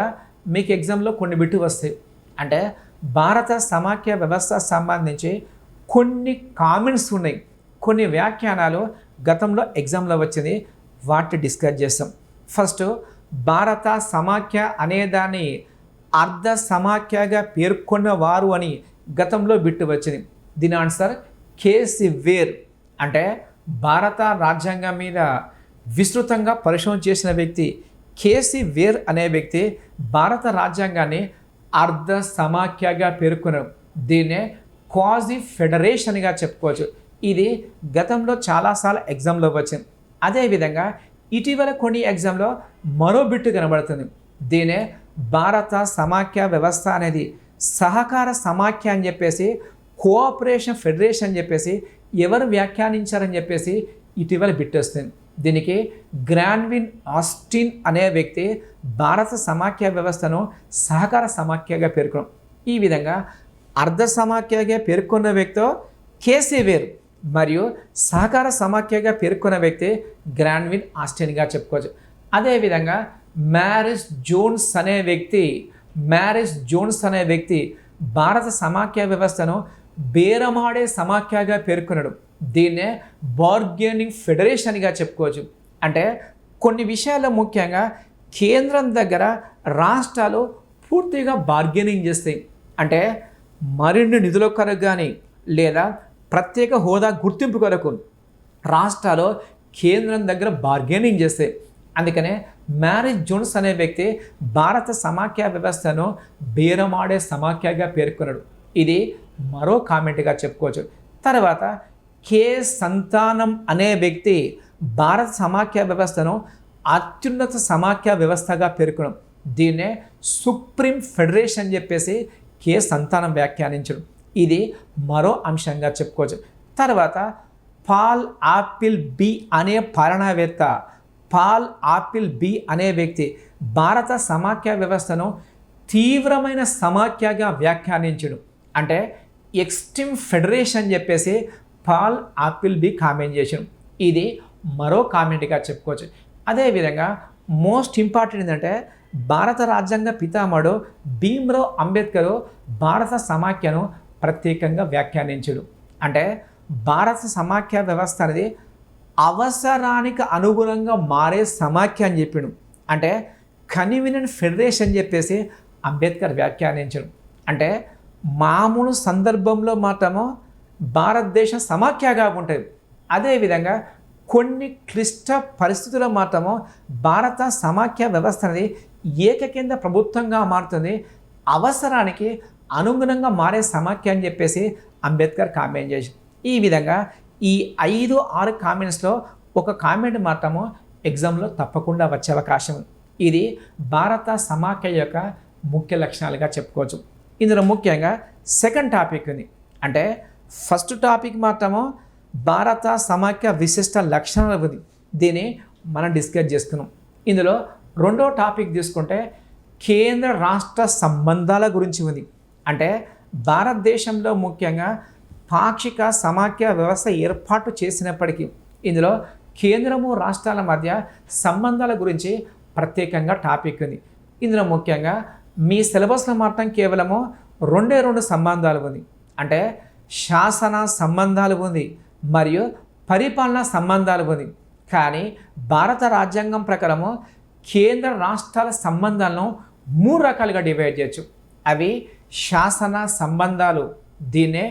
మీకు ఎగ్జామ్లో కొన్ని బిట్టు వస్తాయి. అంటే భారత సమాఖ్య వ్యవస్థ సంబంధించి కొన్ని కామెంట్స్ ఉన్నాయి, కొన్ని వ్యాఖ్యానాలు గతంలో ఎగ్జామ్లో వచ్చింది, వాటిని డిస్కస్ చేస్తాం. ఫస్ట్, భారత సమాఖ్య అనేదాన్ని అర్ధ సమాఖ్యగా పేర్కొన్నవారు అని గతంలో బిట్టు వచ్చింది. దీని ఆన్సర్ కేసి వేర్. అంటే భారత రాజ్యాంగం మీద విస్తృతంగా పరిశోధన చేసిన వ్యక్తి కేసి వేర్ అనే వ్యక్తి భారత రాజ్యాంగాన్ని అర్ధ సమాఖ్యగా పేర్కొన్నారు. దీన్నే క్వాజీ ఫెడరేషన్గా చెప్పుకోవచ్చు. ఇది గతంలో చాలాసార్లు ఎగ్జామ్లో వచ్చింది. అదేవిధంగా ఇటీవల కొన్ని ఎగ్జామ్లో మరో బిట్టు కనబడుతుంది. దీనే భారత సమాఖ్య వ్యవస్థ అనేది సహకార సమాఖ్య అని చెప్పేసి, కోఆపరేషన్ ఫెడరేషన్ అని చెప్పేసి ఎవరు వ్యాఖ్యానించారని చెప్పేసి ఇటీవల బిట్ వస్తుంది. దీనికి గ్రాన్విన్ ఆస్టిన్ అనే వ్యక్తి భారత సమాఖ్య వ్యవస్థను సహకార సమాఖ్యగా పేర్కొన్నారు. ఈ విధంగా అర్ధ సమాఖ్యగా పేర్కొన్న వ్యక్తి కేసీ వేర్ మరియు సహకార సమాఖ్యగా పేర్కొన్న వ్యక్తి గ్రాన్విన్ ఆస్టిన్గా చెప్పుకోవచ్చు. అదేవిధంగా మ్యారిస్ జోన్స్ అనే వ్యక్తి భారత సమాఖ్య వ్యవస్థను బేరమాడే సమాఖ్యగా పేర్కొన్నాడు. దీన్నే బార్గెనింగ్ ఫెడరేషన్గా చెప్పుకోవచ్చు. అంటే కొన్ని విషయాల్లో ముఖ్యంగా కేంద్రం దగ్గర రాష్ట్రాలు పూర్తిగా బార్గెనింగ్ చేస్తాయి. అంటే మరిన్ని నిధుల కొరకు కానీ లేదా ప్రత్యేక హోదా గుర్తింపు కొరకు రాష్ట్రాలు కేంద్రం దగ్గర బార్గెనింగ్ చేస్తాయి. అందుకనే మ్యారిస్ జోన్స్ అనే వ్యక్తి భారత సమాఖ్య వ్యవస్థను బేరమాడే సమాఖ్యగా పేర్కొన్నాడు. ఇది మరో కామెంట్గా చెప్పుకోవచ్చు. తర్వాత కే సంతానం అనే వ్యక్తి భారత సమాఖ్య వ్యవస్థను అత్యున్నత సమాఖ్య వ్యవస్థగా పేర్కొన్నాడు. దీన్నే సుప్రీం ఫెడరేషన్ అని చెప్పేసి కే సంతానం వ్యాఖ్యానించడం. ఇది మరో అంశంగా చెప్పుకోవచ్చు. తర్వాత పాల్ ఆపిల్ బి అనే పాలనావేత్త అనే వ్యక్తి భారత సమాఖ్య వ్యవస్థను తీవ్రమైన సమాఖ్యగా వ్యాఖ్యానించడం. అంటే ఎక్స్ట్రీమ్ ఫెడరేషన్ చెప్పేసి పాల్ ఆపిల్ బి కామెంట్ చేసాడు. ఇది మరో కామెంట్గా చెప్పుకోవచ్చు. అదేవిధంగా మోస్ట్ ఇంపార్టెంట్ ఏంటంటే భారత రాజ్యాంగ పితామహుడు భీమ్రావ్ అంబేద్కర్ భారత సమాఖ్యను ప్రత్యేకంగా వ్యాఖ్యానించడు. అంటే భారత సమాఖ్య వ్యవస్థ అనేది అవసరానికి అనుగుణంగా మారే సమాఖ్య అని చెప్పాడు. అంటే కన్వీనియంట్ ఫెడరేషన్ అని చెప్పేసి అంబేద్కర్ వ్యాఖ్యానించడు. అంటే మామూలు సందర్భంలో మాత్రము భారతదేశం సమాఖ్యగా ఉంటుంది. అదేవిధంగా కొన్ని క్లిష్ట పరిస్థితుల్లో మాత్రము భారత సమాఖ్య వ్యవస్థ అనేది ఏకకేంద్ర ప్రభుత్వంగా మారుతుంది. అవసరానికి అనుగుణంగా మారే సమాఖ్య అని చెప్పేసి అంబేద్కర్ కామెంట్ చేశారు. ఈ విధంగా ఈ 5-6 కామెంట్స్లో ఒక కామెంట్ మాత్రము ఎగ్జామ్లో తప్పకుండా వచ్చే అవకాశం ఉంది. ఇది భారత సమాఖ్య యొక్క ముఖ్య లక్షణాలుగా చెప్పుకోవచ్చు. ఇందులో ముఖ్యంగా సెకండ్ టాపిక్ ఉంది. అంటే ఫస్ట్ టాపిక్ మాత్రము భారత సమాఖ్య విశిష్ట లక్షణాలు ఉంది. దీన్ని మనం డిస్కస్ చేసుకున్నాం. ఇందులో రెండో టాపిక్ తీసుకుంటే కేంద్ర రాష్ట్ర సంబంధాల గురించి ఉంది. అంటే భారతదేశంలో ముఖ్యంగా పాక్షిక సమాఖ్య వ్యవస్థ ఏర్పాటు చేసినప్పటికీ ఇందులో కేంద్రము రాష్ట్రాల మధ్య సంబంధాల గురించి ప్రత్యేకంగా టాపిక్ ఉంది. ఇందులో ముఖ్యంగా మీ సిలబస్లో మాత్రం కేవలము 2 సంబంధాలు ఉంది. అంటే శాసన సంబంధాలు ఉంది మరియు పరిపాలన సంబంధాలు ఉంది. కానీ భారత రాజ్యాంగం ప్రకారము కేంద్ర రాష్ట్రాల సంబంధాలను 3 రకాలుగా డివైడ్ చేయొచ్చు. అవి శాసన సంబంధాలు, దీన్నే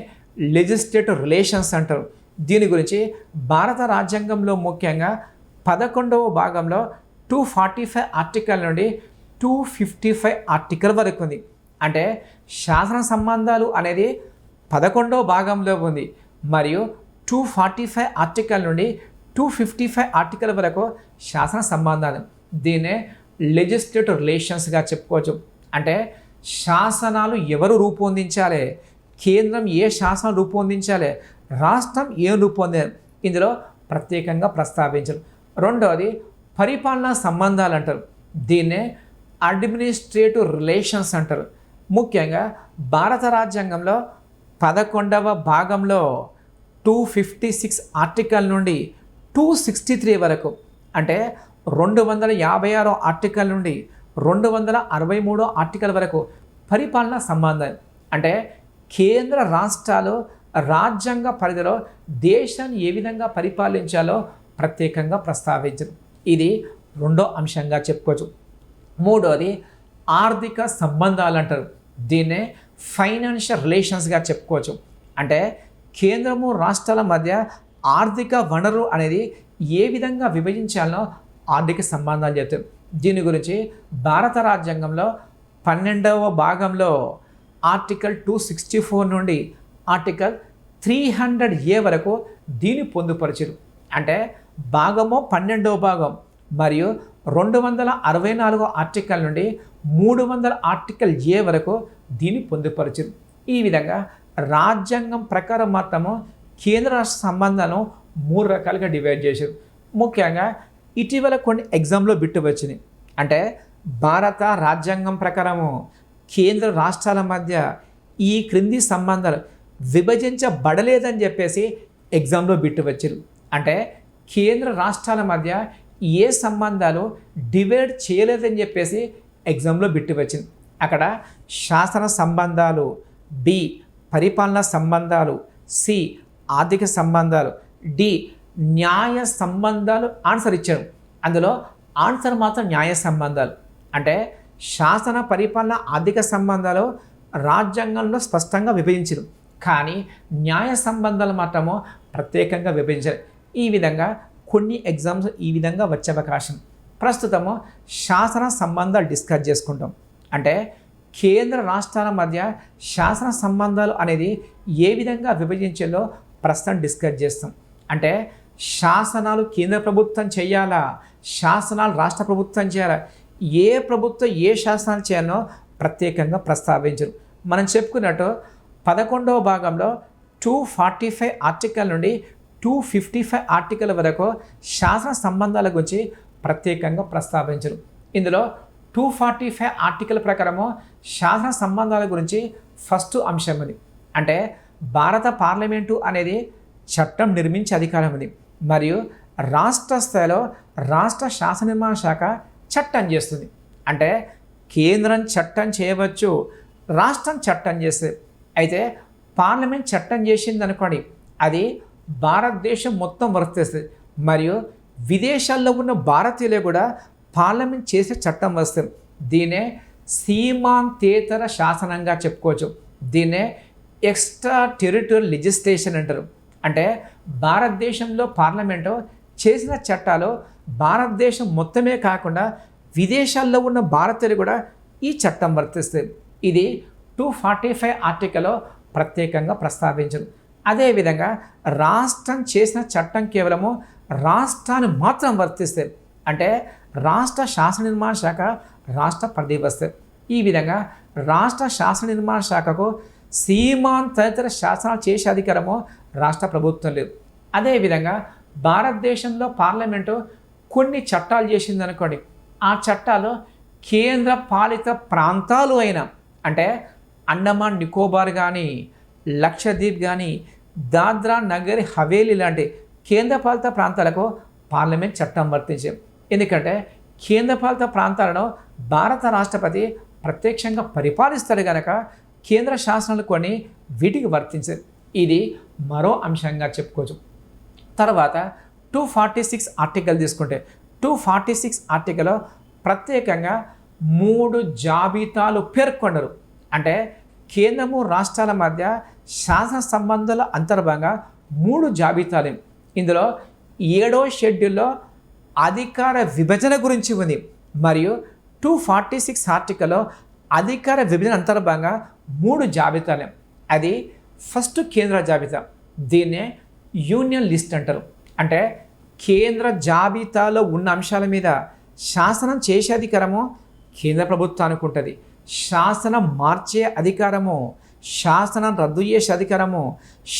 లెజిస్లేటివ్ రిలేషన్స్ అంటారు. దీని గురించి భారత రాజ్యాంగంలో ముఖ్యంగా 11వ భాగంలో 245 ఆర్టికల్ నుండి 255 ఆర్టికల్ వరకు ఉంది. అంటే శాసన సంబంధాలు అనేది 11వ భాగంలో ఉంది మరియు 245 ఆర్టికల్ నుండి 255 ఆర్టికల్ వరకు శాసన సంబంధాలు. దీన్నే లెజిస్లేటివ్ రిలేషన్స్గా చెప్పుకోవచ్చు. అంటే శాసనాలు ఎవరు రూపొందించాలి, కేంద్రం ఏ శాసనం రూపొందించాలి, రాష్ట్రం ఏం రూపొందించాలి, ఇందులో ప్రత్యేకంగా ప్రస్తావించరు. రెండవది పరిపాలనా సంబంధాలు అంటారు. దీన్నే అడ్మినిస్ట్రేటివ్ రిలేషన్స్ అంటారు. ముఖ్యంగా భారత రాజ్యాంగంలో 11వ భాగంలో 256 ఆర్టికల్ నుండి 263 వరకు, అంటే 256 ఆర్టికల్ నుండి 263 ఆర్టికల్ వరకు పరిపాలనా సంబంధాలు. అంటే కేంద్ర రాష్ట్రాలు రాజ్యాంగ పరిధిలో దేశాన్ని ఏ విధంగా పరిపాలించాలో ప్రత్యేకంగా ప్రస్తావించరు. ఇది 2వ అంశంగా చెప్పుకోవచ్చు. మూడవది ఆర్థిక సంబంధాలు అంటారు. దీన్నే ఫైనాన్షియల్ రిలేషన్స్గా చెప్పుకోవచ్చు. అంటే కేంద్రము రాష్ట్రాల మధ్య ఆర్థిక వనరు అనేది ఏ విధంగా విభజించాలో ఆర్థిక సంబంధాలు చెప్తారు. దీని గురించి భారత రాజ్యాంగంలో 12వ భాగంలో ఆర్టికల్ 264 నుండి ఆర్టికల్ 300A వరకు దీన్ని పొందుపరిచారు. అంటే భాగము 12వ భాగం మరియు 264 ఆర్టికల్ నుండి 300 ఆర్టికల్ A వరకు దీన్ని పొందుపరిచారు. ఈ విధంగా రాజ్యాంగం ప్రకారం మాత్రము కేంద్ర రాష్ట్ర సంబంధాలను 3 రకాలుగా డివైడ్ చేశారు. ముఖ్యంగా ఇటీవల కొన్ని ఎగ్జామ్లో బిట్టు వచ్చింది. అంటే భారత రాజ్యాంగం ప్రకారము కేంద్ర రాష్ట్రాల మధ్య ఈ క్రింది సంబంధాలు విభజించబడలేదని చెప్పేసి ఎగ్జామ్లో బిట్టు వచ్చారు. అంటే కేంద్ర రాష్ట్రాల మధ్య ఏ సంబంధాలు డివైడ్ చేయలేదని చెప్పేసి ఎగ్జామ్లో బిట్టు వచ్చింది. అక్కడ శాసన సంబంధాలు, బి పరిపాలనా సంబంధాలు, సి ఆర్థిక సంబంధాలు, డి న్యాయ సంబంధాలు ఆన్సర్ ఇచ్చారు. అందులో ఆన్సర్ మాత్రం న్యాయ సంబంధాలు. అంటే శాసన పరిపాలన ఆర్థిక సంబంధాలు రాజ్యాంగంలో స్పష్టంగా విభజించారు, కానీ న్యాయ సంబంధాలు మాత్రము ప్రత్యేకంగా విభజించారు. ఈ విధంగా కొన్ని ఎగ్జామ్స్ ఈ విధంగా వచ్చే అవకాశం. ప్రస్తుతము శాసన సంబంధాలు డిస్కస్ చేసుకుంటాం. అంటే కేంద్ర రాష్ట్రాల మధ్య శాసన సంబంధాలు అనేది ఏ విధంగా విభజించాలో ప్రస్తుతం డిస్కస్ చేస్తాం. అంటే శాసనాలు కేంద్ర ప్రభుత్వం చేయాలా, శాసనాలు రాష్ట్ర ప్రభుత్వం చేయాలా, ఏ ప్రభుత్వం ఏ శాసనాలు చేయాలో ప్రత్యేకంగా ప్రస్తావించరు. మనం చెప్పుకున్నట్టు 11వ భాగంలో 245 ఆర్టికల్ నుండి 255 ఆర్టికల్ వరకు శాసన సంబంధాల గురించి ప్రత్యేకంగా ప్రస్తావించరు. ఇందులో 245 ఆర్టికల్ ప్రకారము శాసన సంబంధాల గురించి ఫస్ట్ అంశం ఉంది. అంటే భారత పార్లమెంటు అనేది చట్టం నిర్మించే అధికారం ఉంది మరియు రాష్ట్ర స్థాయిలో రాష్ట్ర శాసన నిర్మాణ శాఖ చట్టం చేస్తుంది. అంటే కేంద్రం చట్టం చేయవచ్చు, రాష్ట్రం చట్టం చేస్తుంది. అయితే పార్లమెంట్ చట్టం చేసింది అనుకోండి, అది భారతదేశం మొత్తం వర్తిస్తుంది మరియు విదేశాల్లో ఉన్న భారతీయులే కూడా పార్లమెంట్ చేసే చట్టం వస్తుంది. దీన్నే సీమాంతేతర శాసనంగా చెప్పుకోవచ్చు. దీన్నే ఎక్స్ట్రా టెరిటోరియల్ లెజిస్లేషన్ అంటారు. అంటే భారతదేశంలో పార్లమెంటు చేసిన చట్టాలు భారతదేశం మొత్తమే కాకుండా విదేశాల్లో ఉన్న భారతీయులు కూడా ఈ చట్టం వర్తిస్తుంది. ఇది 245 ఆర్టికల్లో ప్రత్యేకంగా ప్రస్తావించరు. అదేవిధంగా రాష్ట్రం చేసిన చట్టం కేవలము రాష్ట్రాన్ని మాత్రం వర్తిస్తుంది. అంటే రాష్ట్ర శాసన నిర్మాణ శాఖ రాష్ట్ర పరిధి వస్తుంది. ఈ విధంగా రాష్ట్ర శాసన నిర్మాణ శాఖకు సీమాంతర శాసనాలు చేసే అధికారము రాష్ట్ర ప్రభుత్వం లేదు. అదేవిధంగా భారతదేశంలో పార్లమెంటు కొన్ని చట్టాలు చేసింది అనుకోండి, ఆ చట్టాలు కేంద్ర పాలిత ప్రాంతాలు అయిన అంటే అండమాన్ నికోబార్ కానీ, లక్షద్వీప్ కానీ, దాద్రా నగర్ హవేలీ లాంటి కేంద్రపాలిత ప్రాంతాలకు పార్లమెంట్ చట్టం వర్తించే. ఎందుకంటే కేంద్రపాలిత ప్రాంతాలను భారత రాష్ట్రపతి ప్రత్యక్షంగా పరిపాలిస్తాడు కనుక కేంద్ర శాసనాలు కొన్ని వీటికి వర్తించేది. ఇది మరో అంశంగా చెప్పుకోవచ్చు. తర్వాత 246 ఆర్టికల్ తీసుకుంటే 246 ఆర్టికల్లో ప్రత్యేకంగా 3 జాబితాలు పేర్కొన్నారు. అంటే కేంద్రము రాష్ట్రాల మధ్య శాసన సంబంధాల అంతర్భాగంగా 3 జాబితాలు. ఇందులో 7వ షెడ్యూల్లో అధికార విభజన గురించి ఉంది. మరియు 246 ఆర్టికల్లో అధికార విభజన అంతర్భాగంగా 3 జాబితాలు. అది ఫస్ట్ కేంద్ర జాబితా, దీన్నే యూనియన్ లిస్ట్ అంటారు. అంటే కేంద్ర జాబితాలో ఉన్న అంశాల మీద శాసనం చేసే అధికారము కేంద్ర ప్రభుత్వానికి ఉంటుంది. శాసనం మార్చే అధికారము, శాసనం రద్దు చేసే అధికారము,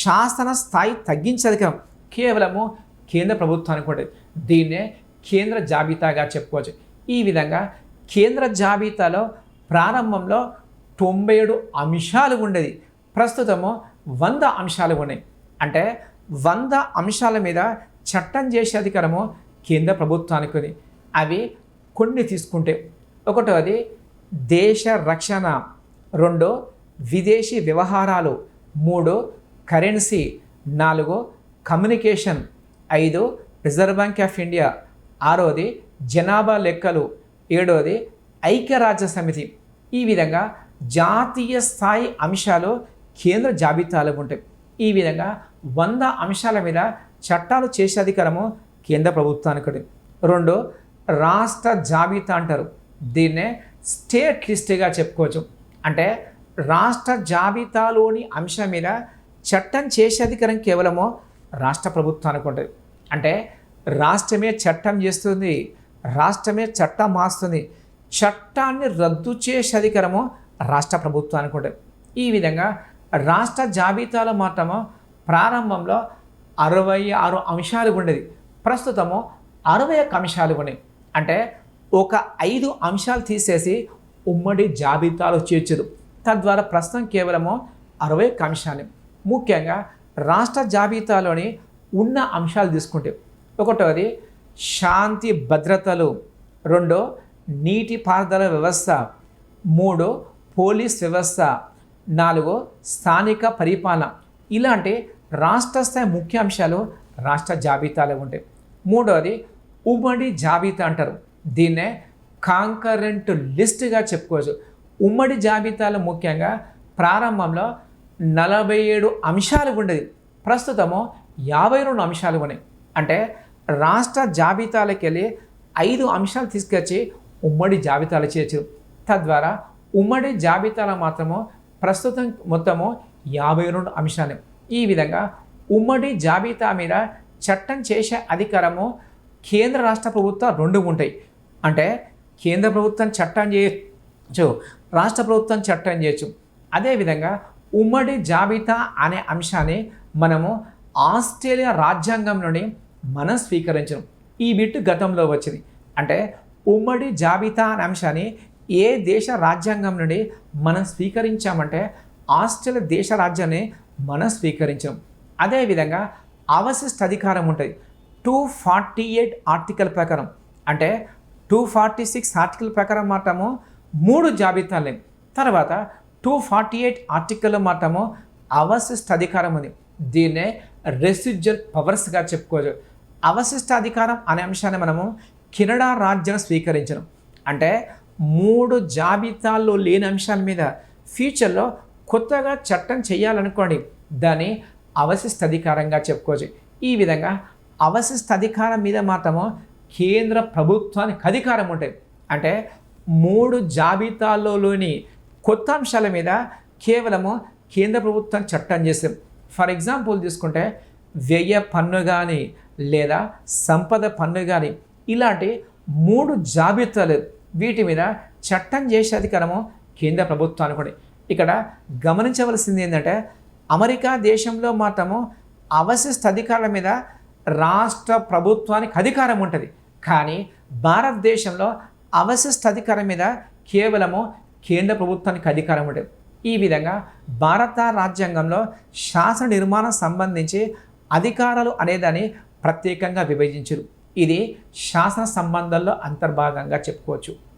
శాసన స్థాయి తగ్గించే అధికారం కేవలము కేంద్ర ప్రభుత్వానికి ఉంటుంది. దీన్నే కేంద్ర జాబితాగా చెప్పుకోవచ్చు. ఈ విధంగా కేంద్ర జాబితాలో ప్రారంభంలో 97 అంశాలు ఉండేది. ప్రస్తుతము 100 అంశాలు ఉన్నాయి. అంటే 100 అంశాల మీద చట్టం చేసే అధికారము కేంద్ర ప్రభుత్వానికి ఉంది. అవి కొన్ని తీసుకుంటే, ఒకటోది దేశ రక్షణ, 2 విదేశీ వ్యవహారాలు, 3 currency, 4 communication, 5 reserve bank of India, 6ది జనాభా లెక్కలు, 7ది ఐక్యరాజ్య సమితి. ఈ విధంగా జాతీయ స్థాయి అంశాలు కేంద్ర జాబితాలో ఉంటాయి. ఈ విధంగా 100 అంశాల మీద చట్టాలు చేసే అధికారము కేంద్ర ప్రభుత్వానికి. 2 రాష్ట్ర జాబితా అంటారు. దీన్నే స్టేట్ లిస్ట్గా చెప్పుకోవచ్చు. అంటే రాష్ట్ర జాబితాలోని అంశం మీద చట్టం చేసే అధికారం కేవలము రాష్ట్ర ప్రభుత్వానికి ఉంటుంది. అంటే రాష్ట్రమే చట్టం చేస్తుంది, రాష్ట్రమే చట్టం మారుస్తుంది. చట్టాన్ని రద్దు చేసే అధికారము రాష్ట్ర ప్రభుత్వానికి ఉంటుంది. ఈ విధంగా రాష్ట్ర జాబితాలో మాత్రము ప్రారంభంలో 66 అంశాలు ఉండేది. ప్రస్తుతము 61 అంశాలు ఉన్నాయి. అంటే ఒక 5 అంశాలు తీసేసి ఉమ్మడి జాబితాలో చేర్చదు. తద్వారా ప్రస్తుతం కేవలము 61 అంశాలు. ముఖ్యంగా రాష్ట్ర జాబితాలోని ఉన్న అంశాలు తీసుకుంటే, ఒకటోది శాంతి భద్రతలు, 2 నీటిపారుదల వ్యవస్థ, 3 పోలీస్ వ్యవస్థ, 4 స్థానిక పరిపాలన. ఇలాంటి రాష్ట్ర స్థాయి ముఖ్య అంశాలు రాష్ట్ర జాబితాలో ఉంటాయి. 3వది ఉమ్మడి జాబితా అంటారు. దీన్నే కాంకరెంట్ లిస్ట్గా చెప్పుకోవచ్చు. ఉమ్మడి జాబితాలో ముఖ్యంగా ప్రారంభంలో 47 అంశాలు ఉండేది. ప్రస్తుతము 52 అంశాలు ఉన్నాయి. అంటే రాష్ట్ర జాబితాలకు వెళ్ళి 5 అంశాలు తీసుకొచ్చి ఉమ్మడి జాబితాలు చేర్చారు. తద్వారా ఉమ్మడి జాబితాలో మాత్రము ప్రస్తుతం మొత్తము 52 అంశాలు. ఈ విధంగా ఉమ్మడి జాబితా మీద చట్టం చేసే అధికారము కేంద్ర రాష్ట్ర ప్రభుత్వం 2 ఉంటాయి. అంటే కేంద్ర ప్రభుత్వం చట్టం చేయొచ్చు, రాష్ట్ర ప్రభుత్వం చట్టం చేయొచ్చు. అదేవిధంగా ఉమ్మడి జాబితా అనే అంశాన్ని మనము ఆస్ట్రేలియా రాజ్యాంగం నుండి మనం స్వీకరించడం. ఈ బిట్టు గతంలో వచ్చింది. అంటే ఉమ్మడి జాబితా అనే అంశాన్ని ఏ దేశ రాజ్యాంగం నుండి మనం స్వీకరించామంటే ఆస్ట్రేలియా దేశ రాజ్యాన్ని మనం స్వీకరించాం. అదేవిధంగా అవశిష్ట అధికారం ఉంటుంది 248 ఆర్టికల్ ప్రకారం. అంటే 246 ఆర్టికల్ ప్రకారం మాత్రము 3 జాబితాలు. తర్వాత 248 ఆర్టికల్లో మాత్రము అవశిష్ట అధికారం ఉంది. దీన్నే రెసిడ్యువల్ పవర్స్గా చెప్పుకోవచ్చు. అవశిష్ట అధికారం అనే అంశాన్ని మనము కెనడా రాజ్యం స్వీకరించడం. అంటే 3 జాబితాల్లో లేని అంశాల మీద ఫ్యూచర్లో కొత్తగా చట్టం చేయాలనుకోండి, దాన్ని అవశిష్ట అధికారంగా చెప్పుకోవచ్చు. ఈ విధంగా అవశిష్ట అధికారం మీద మాత్రము కేంద్ర ప్రభుత్వానికి అధికారం ఉంటుంది. అంటే 3 జాబితాల్లోని కొత్త అంశాల మీద కేవలము కేంద్ర ప్రభుత్వం చట్టం చేస్తాం. ఫర్ ఎగ్జాంపుల్ తీసుకుంటే వ్యయ పన్ను కానీ లేదా సంపద పన్ను కానీ ఇలాంటి 3 జాబితాలు, వీటి మీద చట్టం చేసే అధికారము కేంద్ర ప్రభుత్వానికి కూడా. ఇక్కడ గమనించవలసింది ఏంటంటే అమెరికా దేశంలో మాత్రము అవశిష్ట అధికారుల మీద రాష్ట్ర ప్రభుత్వానికి అధికారం ఉంటుంది. కానీ భారతదేశంలో అవశిష్ట అధికారం మీద కేవలము కేంద్ర ప్రభుత్వానికి అధికారం ఉంటుంది. ఈ విధంగా భారత రాజ్యాంగంలో శాసన నిర్మాణం సంబంధించి అధికారాలు అనేదాన్ని ప్రత్యేకంగా విభజించరు. ఇది శాసన సంబంధాల్లో అంతర్భాగంగా చెప్పుకోవచ్చు.